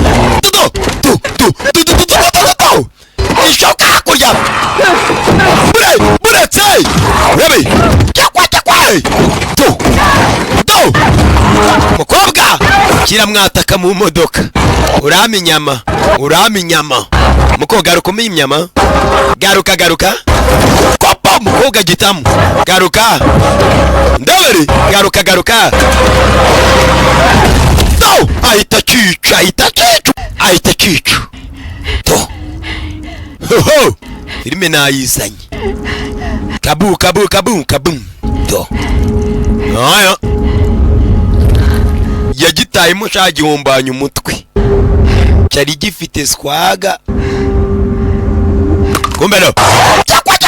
ishoka kurya buretse rebe cyakwa mukobwa kiramwataka mu modoka. Urama inyama muko garuka umenye inyama. Garuka papa mukoga gitamu. Garuka ndabere garuka no ahita cica to ho filime nayizanye kabu to aya yagitayemo shagihombanya umutwe cyari gifite swaga kumbero chakwa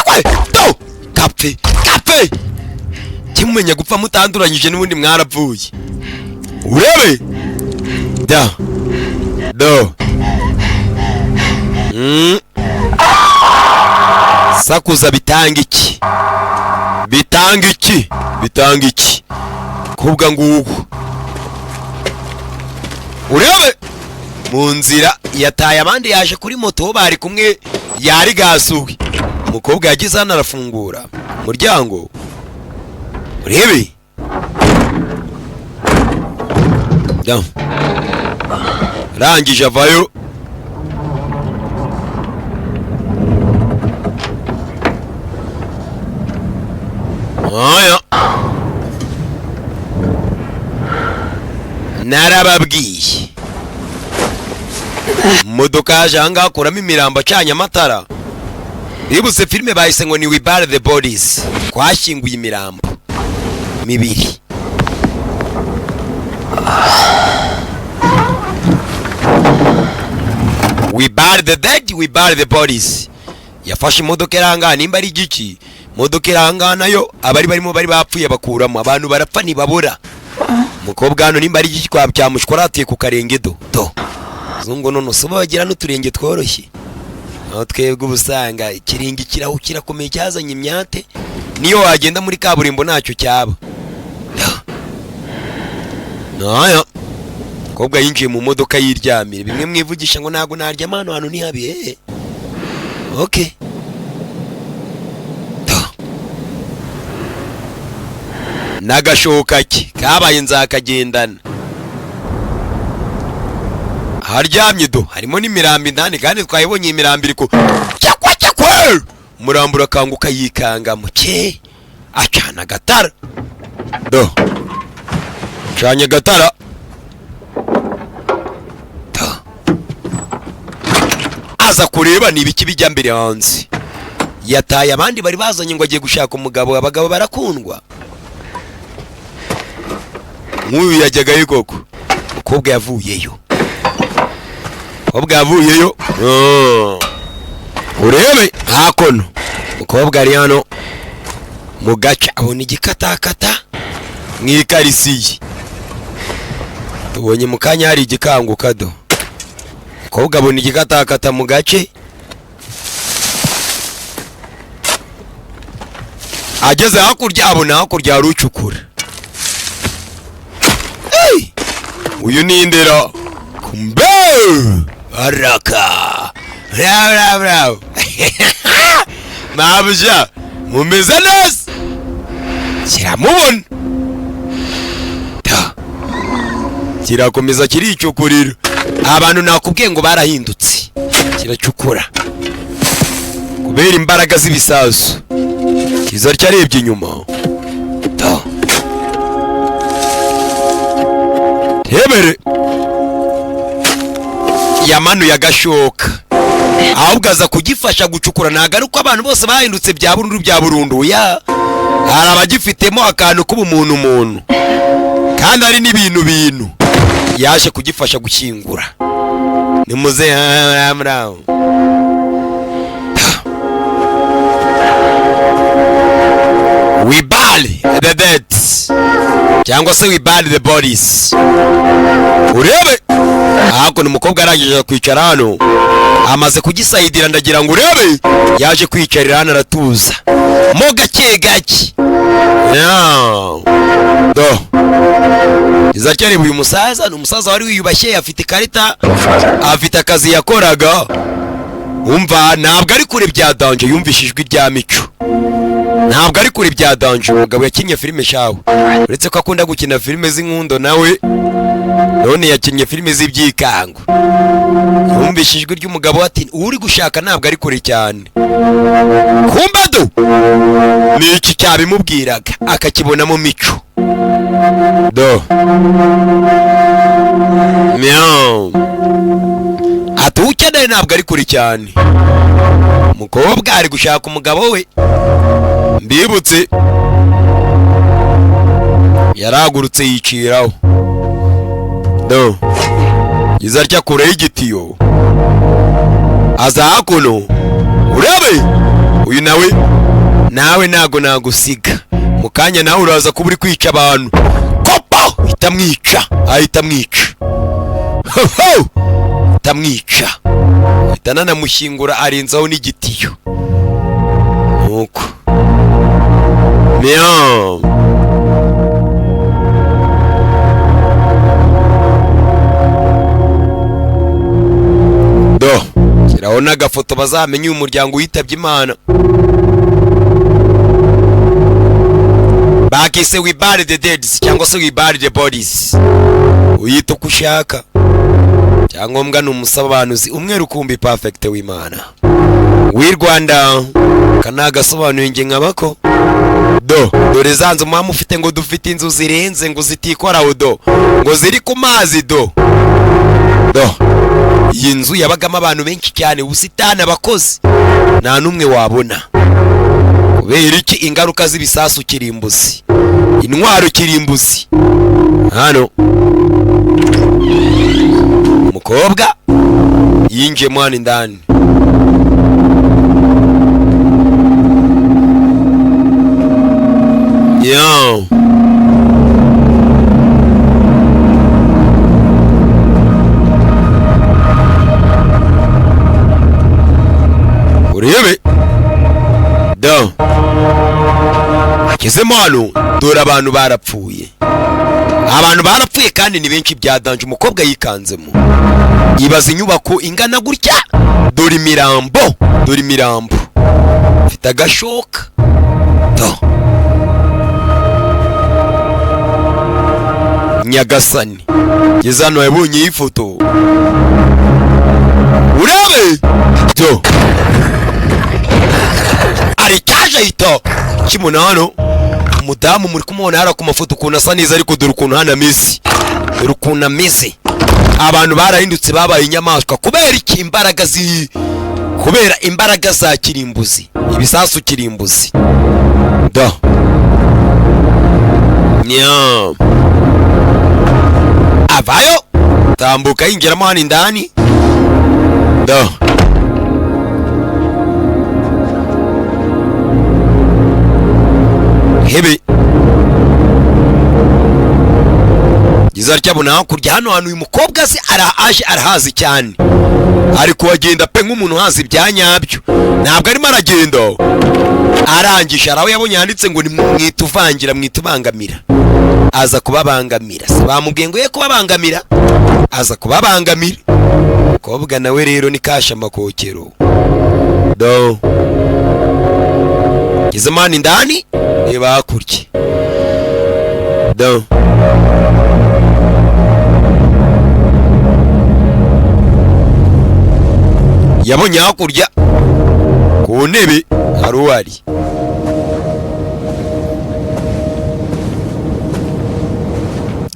to kapfe kimumenya gupfa mutanduranyije n'ubundi mwarapfuye urebe do sakuza bitanga iki kubwa ngugu urebe mu nzira yataye abandi yaje kuri moto bari kumwe yari gasuwe umukobwa yagize hano arafungura umuryango urebe rangije avayo aya narababwiye modoka yaje ahangaha akuramo imirambo acanye amatara bibutse filime bahise ngo ni We Bury the Bodies twashyinguye imirambo mibiri We bury the dead, we bury the bodies. Yafashe imodoka irangana nimba ari igiki modoka irangana nayo abari barimo bari bapfuye bakuramo abantu barapfa ntibabura mukobwa hano nimba ari igiki kwa cyamushwaratiye ku karengedo to zungo none soba bagira n'uturenge tworoshye aho twebwe ubusanga ikiringi kiraho kirakomeye cyazanye imyate niyo wagenda muri kaburimbo ntacyo cyaba naya kobwa yinjiye mu modoka yiryamire bimwe mwivugisha ngo nago narya amano hano ni habi okay nagashoka ki kabaye nzakagendana haryamye do harimo n'imirambi ndani kandi twayibonye imirambi iriko cyakwa murambura kanguka yikanga muke acana gatara do canye gatara aza kureba nibiki bijya mbere hanze yataye abandi bari bazanye ngo agiye gushaka umugabo abagabo barakundwa nk'uyu yajyaga yikoko ukobwa yavuyeyo urebe hakono umukobwa ari hano mu gace abona igikatakata mw'ikarisiye tubonye mu kanya hari igikanguka do umukobwa abona igikatakata mu gace ageze hakurya abona hakurya hari ucukura uyu ni indera kumbe araka bravo mabuja mumeze neza kiramubona kirakomeza kiricukurira abantu nakubwiye ngo barahindutse kiracukura kubera imbaraga z'ibisasu kiza cyarebye inyuma Hebere yamanuye agashoka ahubwo aza kugifasha gucukura nagaruko abantu bose bahindutse bya burundu ya hari abagifitemo akantu k'ubumuntu kandi ari n'ibintu yaje kugifasha gukingura ni muze amrawo we bury the dead cyangwa se we bury the bodies urebe ahako n'umukobwa arangije kwicara hano amaze kugisayidira ndagira ngo urebe yaje kwicarira hano aratuza mo gake do izacyari uyu musaza n'umusaza wari wiyubashye afite ikarita afite akazi yakoraga umva ntabwo ari kure bya danger yumvishijwe rya mico ntabwo ari kure bya danger umugabo yakinye filime shawe uretse ko akunda gukina filime z'inkundo nawe none yakinnye filime z'ibyikango. Yumvise ijwi ry'umugabo ati uri gushaka ntabwo ari kure cyane. Kumbado ni iki cyabimubwiraga akakibonamo mico. Do meow atukeneye ntabwo ari kure cyane. Umukobwa ari gushaka umugabo we. Mbibutse yaragurutse yiciraho. Do izarya kure y'igitiyo aza hakuno. Urebe uyu nawe nago nagusiga mu kanya nawe uraza kuba uri kwica abantu. Kopa itamwica ahitamwica itamwica itananamushyingura arenzaho n'igitiyo nuko meow. Do shyiraho n'agafoto bazamenye uyu muryango witabye Imana. Bakise we bury the dead cyangwa se we bury the bodies. Uyita uko ushaka. Cyangombwa n'umusobanuzi umwe rukumbi perfect w'Imana. W'i Rwanda kanagasobanuye nge nkabako. Dore zanzu mama ufite ngo dufite inzu zirenze ngo zitikora udo. Ngo ziri ku mazi do. Iyi nzu yabagamo abantu benshi cyane ubusitani abakozi. Nta numwe wabona. Kubera iki ingaruka z'ibisasu kirimbuzi. Intwaro kirimbuzi. Hano umukobwa yinjiye mwana indani. Yo urebe do akizemo hano. Dore abantu barapfuye. Abantu barapfuye kandi ni benshi byadanje. Umukobwa yikanzemo. Ibaza inyubako ingana gutya. Dore imirambo mfite agashoka do Nyagasani ngeze hano yabonye iyi foto. Urebe do aritaje hito kimona hano. Umudamu muri kumubona hara ku mafoto ukuntu asa neza ariko dore ukuntu hana misi. Dore ukuntu ameze. Abantu barahindutse babaye inyamaswa kubera iki kubera imbaraga za kirimbuzi. Ibisasu kirimbuzi. Do nya avayo tambuka yinjira mwana indani. Do hebe Gizarya bona kurya hano uyu mukobwa se arahazi cyane. Ariko wagenda pe nk'umuntu hazi ibyanyabyo. Ntabwo arimo aragenda. Arangisha araho yabonye yanditse ngo ni mwitubangamira. Aza kubabangamira. Se bamubwiye ngo ye kubabangamira. Aza kubabangamira. Mukobwa nawe rero ni kasha makokero. Do Gizamani ndani reba hakurya. Do yabonye hakurya ku ntebe hari uwari.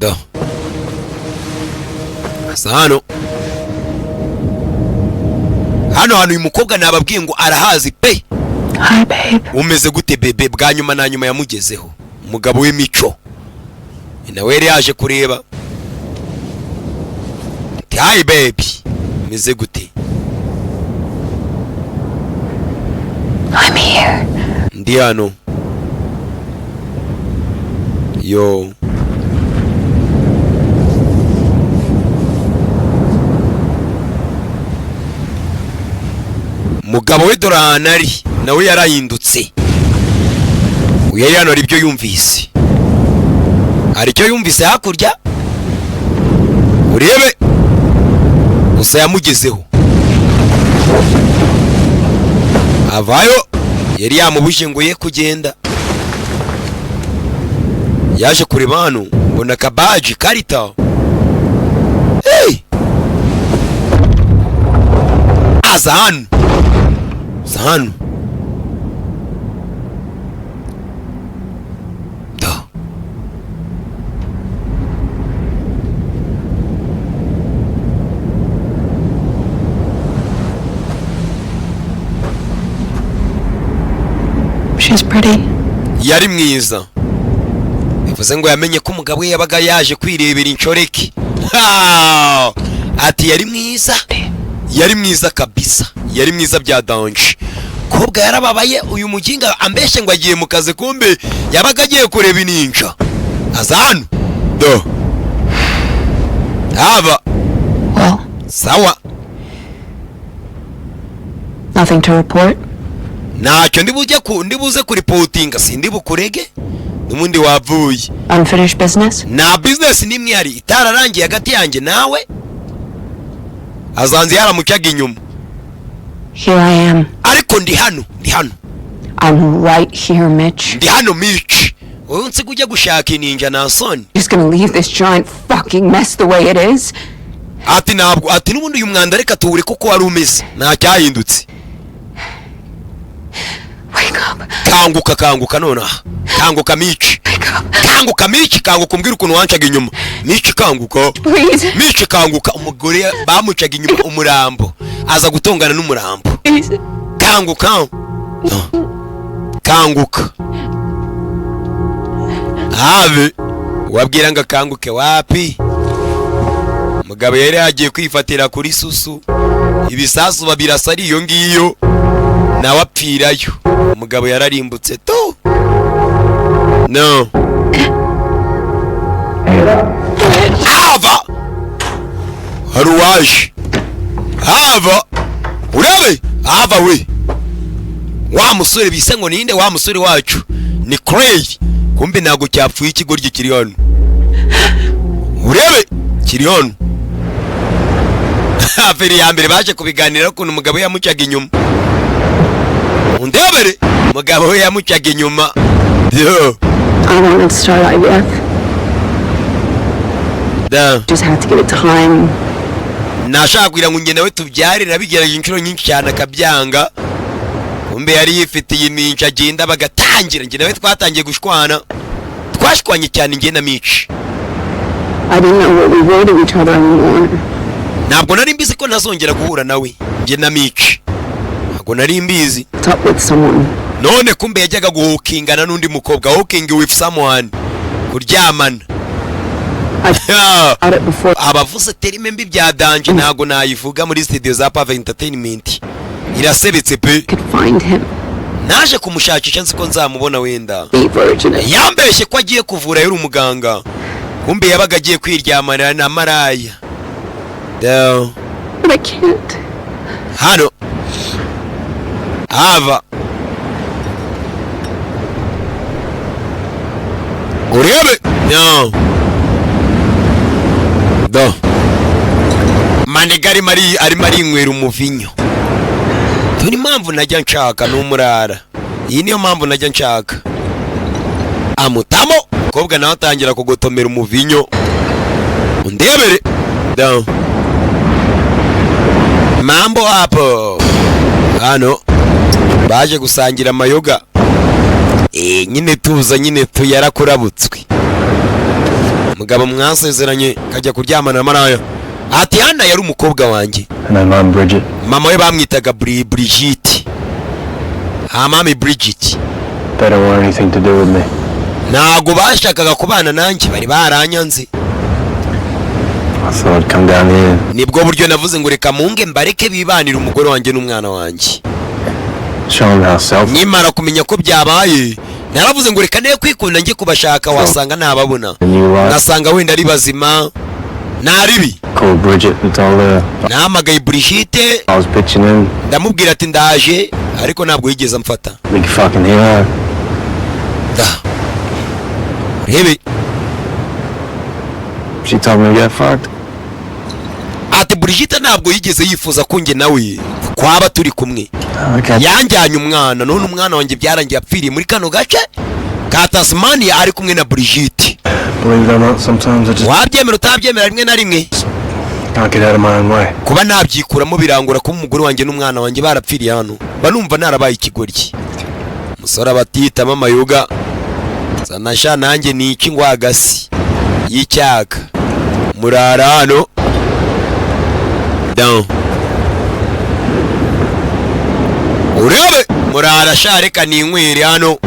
Do asa hano uyu mukobwa nababwiye ngo arahazi pe. Hi babe. Umeze gute bebe? Bwa nyuma na nyuma yamugezeho umugabo w'imico. Nawe yari yaje kureba. Hi baby umeze gute? I'm here. Ndi hano. Yo mugabo we doranari nawe yarahindutse. Uya yano aribyo yumvise. Aricyo yumvise hakurya. Urebe gusa yamugezeho. Avayo yari yamubuje ngo ye kugenda. Yaje kureba hano mbona kabaji karita. Hey! Aza hano She's pretty. yari mwiza. Bivuze ngo yamenye ko umugabo we yabaga yaje kwirebera inshoreke. Ati yari mwiza kabisa, yari mwiza bya danje. Kobwa yarababaye, uyu muginga ambeshe ngo agiye mu kazi, kumbe yabaga agiye kureba ininja. Aza hano haba Well, sawa, nothing to report. ntacyo ndibuze kuripotinga, sindi bukurege n'umundi wavuye. Unfinished business. Na business nimwe yari itararangiye hagati yanjye nawe. Azanze yaramucaga inyuma. Here I am. Ariko ndi hano. I'm right here, Mitch. Ndi hano Mitch. Wowe nsi kujya gushaka ininja na son. Just gonna leave this giant fucking mess the way it is? Ati ntabwo, ati n'ubundi uyu mwanda reka tuwure kuko wari umeze. Nta cyahindutse. Wake up. Kanguka nonaha. Kanguka Mitch. Kanguka umbwira ukuntu wancaga inyuma. Mitch kanguka. Please. Mitch kanguka. Umugore bamucaga inyuma umurambo. Aza gutongana n'umurambo. Please. Kanguka. Have wabwira ngo kanguke wapi? Mugabo yari yagiye kwifatira kuri susu. Ibisasu babirasa ari iyo ngiyo. Nawe apfirayo. Umugabo yararimbutse to. No. Hava. Haruwaje. Hava. Urebe? Hava we. Wa musore bise ngo ninde wa musore wacu? Ni Cray. Kumbe nago cyapfuye ikigoryi kiri hano. Urebe? Kiri hano. Aferi ya mbere baje kubiganira ko umugabo yamucaga inyuma. Undebere? Umugabo we yamucaga inyuma. Yo. I wanted to start IVF. Just had to give it time. Nashaka kugira ngo ngene we tubyare nabigeraje inshuro nyinshi cyane akabyanga. Kumbe yari yifitiye iminja agenda bagatangira, ngene we twatangiye gushwana. Twashwanye cyane nge na Mitch. I didn't know what we were to each other anymore. Ntabwo nari mbizi ko nazongera guhura nawe nge na Mitch. Ntabwo nari mbizi. Talk with someone. None kumbe yajyaga guhokingana n'undi mukobwa, walking with someone. Kuryamana. Abavuze terime mbi bya danje ntago nayivuga muri studio za Pava Entertainment. Irasebetse pe. Naje kumushakisha nziko nzamubona wenda. Yambeshe ko agiye kuvura yari umuganga. Kumbe yabaga agiye kwiryamana na maraya. But I can't. Hano. Hava. Urebe? No. Manegari ari marinywera umuvinyo. Turi mpamvu najya nshaka n'umurara. Iyi niyo mpamvu najya nshaka. Amutamo kobwa nawe atangira kugotomera umuvinyo. Undebere. Mambo hapo. Hano baje gusangira amayoga. Nyine tuza nyine tuyarakorabutswe. Mugabo mwasezeranye kajya kuryamana na maraya. Ati hana yari umukobwa wanjye. Mama we bamwitaga Brigitte. Mami Brigitte. They don't want anything to do with me. Ntago bashakaga kubana nanjye, bari baranyanze. I thought I'd come down here. Nibwo buryo navuze ngo reka munge mbareke bibanira umugore wanjye n'umwana wanjye. Show them how self. Nyimara kumenya ko byabaye, naravuze ngo reka ne kwikunda njye kubashaka wasanga ntababona. Nasanga wenda ari bazima. Naribi. Call Bridget and told her. Nahamagaye Brigitte. I was pitching in. Ndamubwira ati ndaje, ariko ntabwo yigeze amfata. We can fucking hear her. Rebe. She told me to get fucked. Ati Brigitte ntabwo yigeze yifuza ko njye nawe kwaba turi kumwe. Yanjyanye umwana, none umwana wanjye byarangiye apfiriye muri kano gace ka Tasmania ari kumwe na Brigitte. Believe it or not, sometimes I just. Wabyemera utabyemera rimwe na rimwe. I'll get out of my own way. kuba nabyikuramo birangura kuba umugore wanjye n'umwana wanjye barapfiriye hano banumva narabaye ikigoryi. Umusore abatitamo amayoga sanasha nanjye ni iki ngwagasi y'icyaga murara hano down urebe murara shareka ninywere hano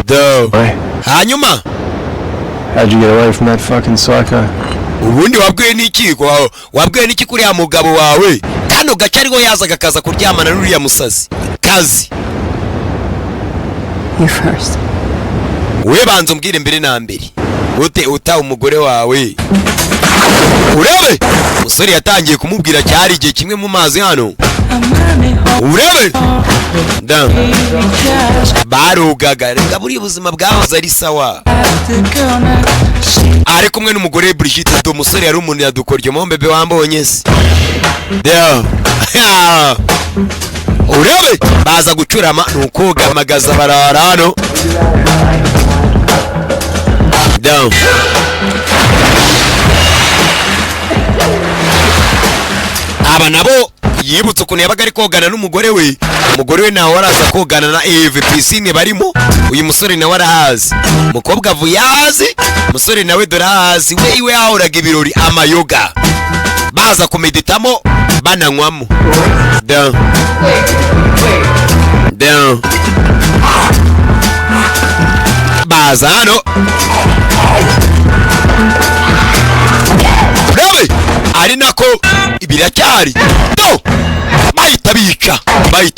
down hanyuma How'd you get away from that fucking psycho? ubundi wabwiye n'iki wabwiye n'iki kuri ya mugabo wawe kano gace ariho yazaga kaza kuryamana n'uriya musazi kazi. You first. We banza umbwire mbere na mbere ute uta umugore wawe urebe umusore yatangiye kumubwira cyari igihe kimwe mu mazi hano urebe da barugaga reka buri buzima bwahoze ari sawa ari kumwe n'umugore Brigitte do umusore yari umuntu yadukorye mu mbebe wambonye se da urebe baza gucurama nuko gamagaza barara hano down aba nabo yibutse ukuntu yabaga ari kogana n'umugore we. Umugore we nawe araza kogana na Eve pisine barimo uyu musore nawe arahazi umukobwa avuye ahazi umusore nawe dore ahazi we iwe ahoraga ibirori amayoga baza kumeditamo bananywamo down down baza hano urebe ari nako biracyari do bahita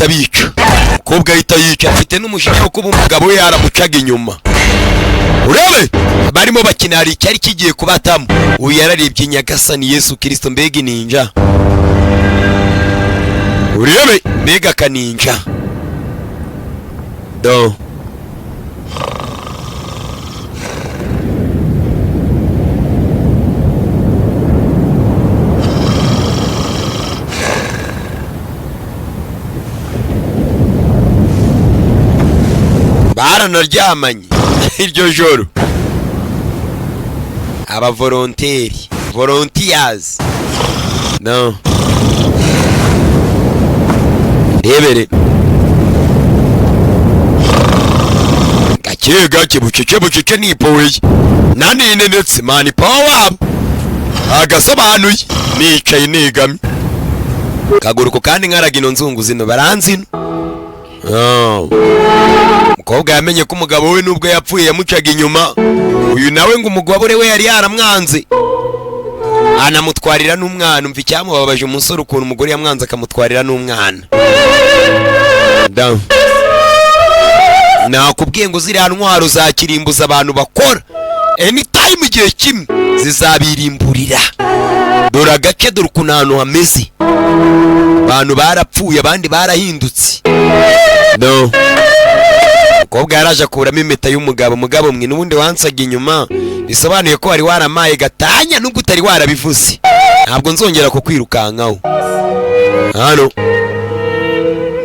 bica umukobwa ahita yica afite n'umushinya wo kuba umugabo we yaramucaga inyuma urebe barimo bakinara icyari kigiye kubatamo uyu yararebye Nyagasani Yesu Kristo mbega ninja urebe mbega kaninja do baranaryamanye iryo joro aba volunteers no rebere gake bucece nipowe nanine ndetse mani power agasobanuye nicaye negamye kaguruko kandi nkaragino nzungu zino baranzino umukobwa yamenye ko umugabo we nubwo yapfuye yamucaga inyuma uyu nawe ngo umugore we yari yaramwanze anamutwarira n'umwana umva icyamubabaje umusore ukuntu umugore yamwanze akamutwarira n'umwana nakubwiye ngo ziriya ntwaro zakirimbuza abantu bakora anytime igihe kimwe zizabirimburira dore agace dore ukuntu ahantu hameze abantu barapfuye abandi barahindutse no umukobwa yaraje akuramo impeta y'umugabo mwe n'ubundi wansaga inyuma bisobanuye ko wari waramaye gatanya nubwo utari warabivuze ntabwo nzongera kukwirukankaho hano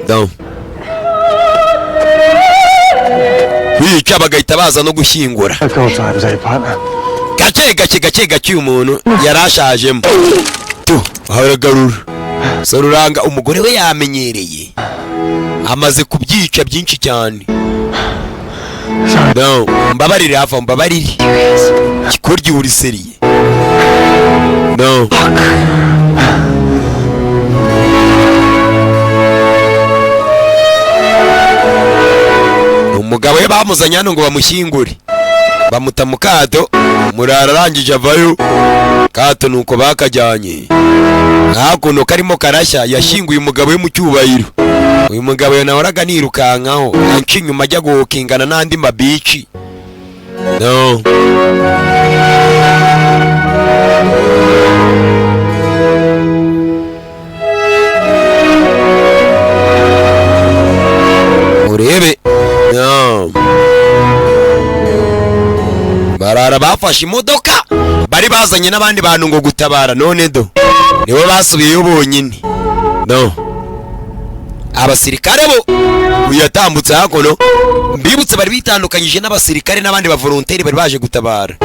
down wica bagahita baza no gushyingura gake uyu muntu yarashajemo tu aharagarura soruranga umugore we yamenyereye amaze kubyica byinshi cyane no mbabarire hafa mbabarire kikorye uri seriye no umugabo we bamuzanye hano ngo bamushyingure bamuta mu kato murara arangije avayo kato nuko bakajyanye hakuno karimo karashya yashyinguye umugabo we mu cyubahiro uyu mugabo nahoraga nirukankaho anca inyuma ajya guhokingana n'andi mabici no urebe no barara bafashe imodoka bari bazanye n'abandi bantu ngo gutabara none do nibo basubiyeyo bonyine no abasirikare bo uyatambutse hakono mbibutse bari bitandukanyije n'abasirikare n'abandi ba volontaire bari baje gutabara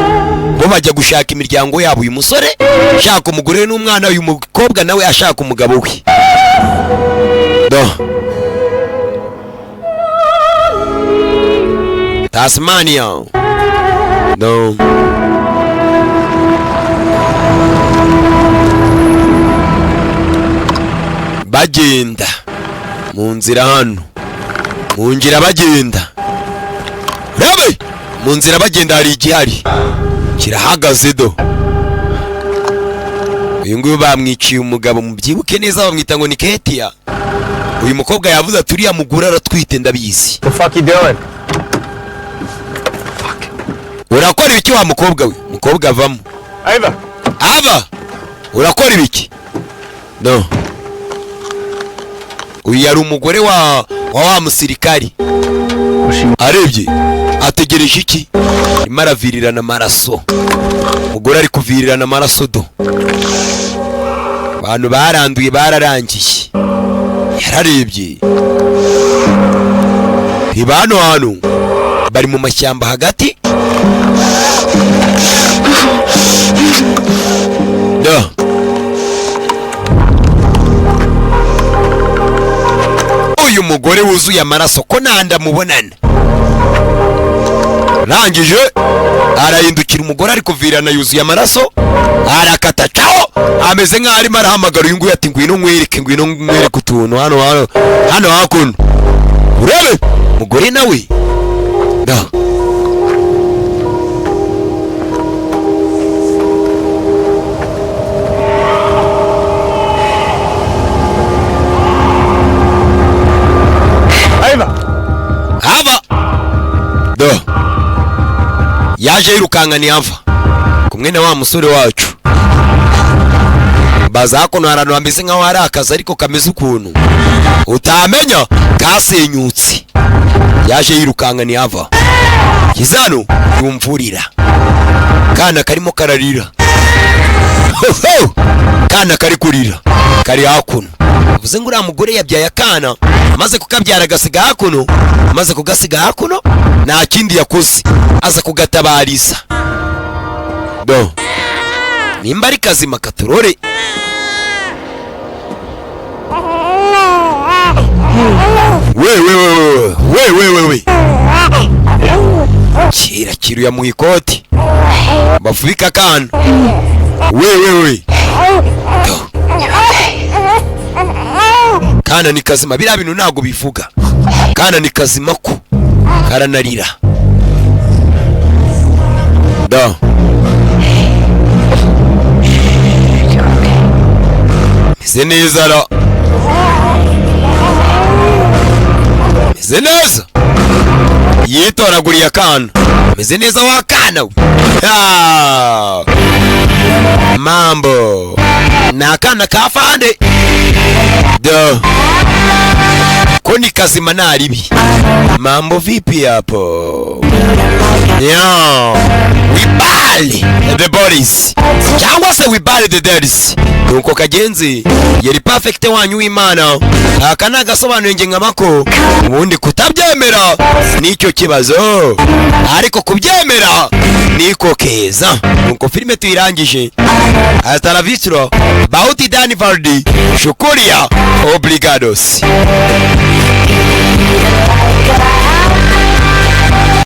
bo bajya gushaka imiryango yabo. Uyu musore ashaka umugore n'umwana, uyu mukobwa nawe ashaka umugabo we. Tasmania. No. Bagenda mu nzira hano, mu nzira bagenda, rebe mu nzira bagenda hari igihari kirahagaze do. Uyu nguyu bamwiciye umugabo, mubyibuke neza bamwita ngo ni Ketia. Uyu mukobwa yavuze ati uriya mugore aratwite ndabizi. The fuck you doing? Urakora ibiki wa mukobwa we? Mukobwa avamo. Ava urakora ibiki? No. Uyu yari umugore wa musirikari. Arebye ategereje iki? Arimo aravirirana amaraso. Umugore ari kuvirirana amaraso do. Abantu baranduye bararangiye. Yararebye. Ibano hano bari mu mashyamba hagati. Da. Uyu mugore wuzuye amaraso ko nanda mubonana. Rangije arahindukira, umugore ari kuvirana yuzuye amaraso, arakata cao, ameze nkaho arimo arahamagara uyu nguyu ati ngwino nkwereke utuntu hano hakuno. Urebe mugore nawe da. Ava do yaje yirukankani ava kumwe na wa musore wacu. Baza hakuno harano hameze nkaho hari akazi ariko kameze ukuntu utamenya kasenyutse. Yaje yirukankani ava kizano yumvurira kana karimo kararira. Kana kari kurira kari hakuno. Uvuze ngo uriya mugore yabyaye akana amaze kukabyara agasiga hakuno, amaze kugasiga hakuno nta kindi yakoze aza kugatabariza do. Nimba ari kazima katurore. We kira kiruya mu ikoti bafubika kana. We kana ni kazima, biriya bintu ntago bivuga. Kana ni kazima ko karanarira da. Meze neza ra, meze neza, yitoraguriye akana. Meze neza wa kana we. Mambo na akana kafande da. Ko ni kazima naribi. Mambo vipi hapo? Yeah. Wibali the bodies cyangwa se wibali the deads. Nuko kagenzi yari perfect wanyu w'Imana. Akana gasobanuye nge nkamako ubundi kutabyemera nicyo kibazo, ariko kubyemera niko keza. Nuko filime tuyirangije. Hasta la vista Bauti Dani Valdi. Shukuria obrigados.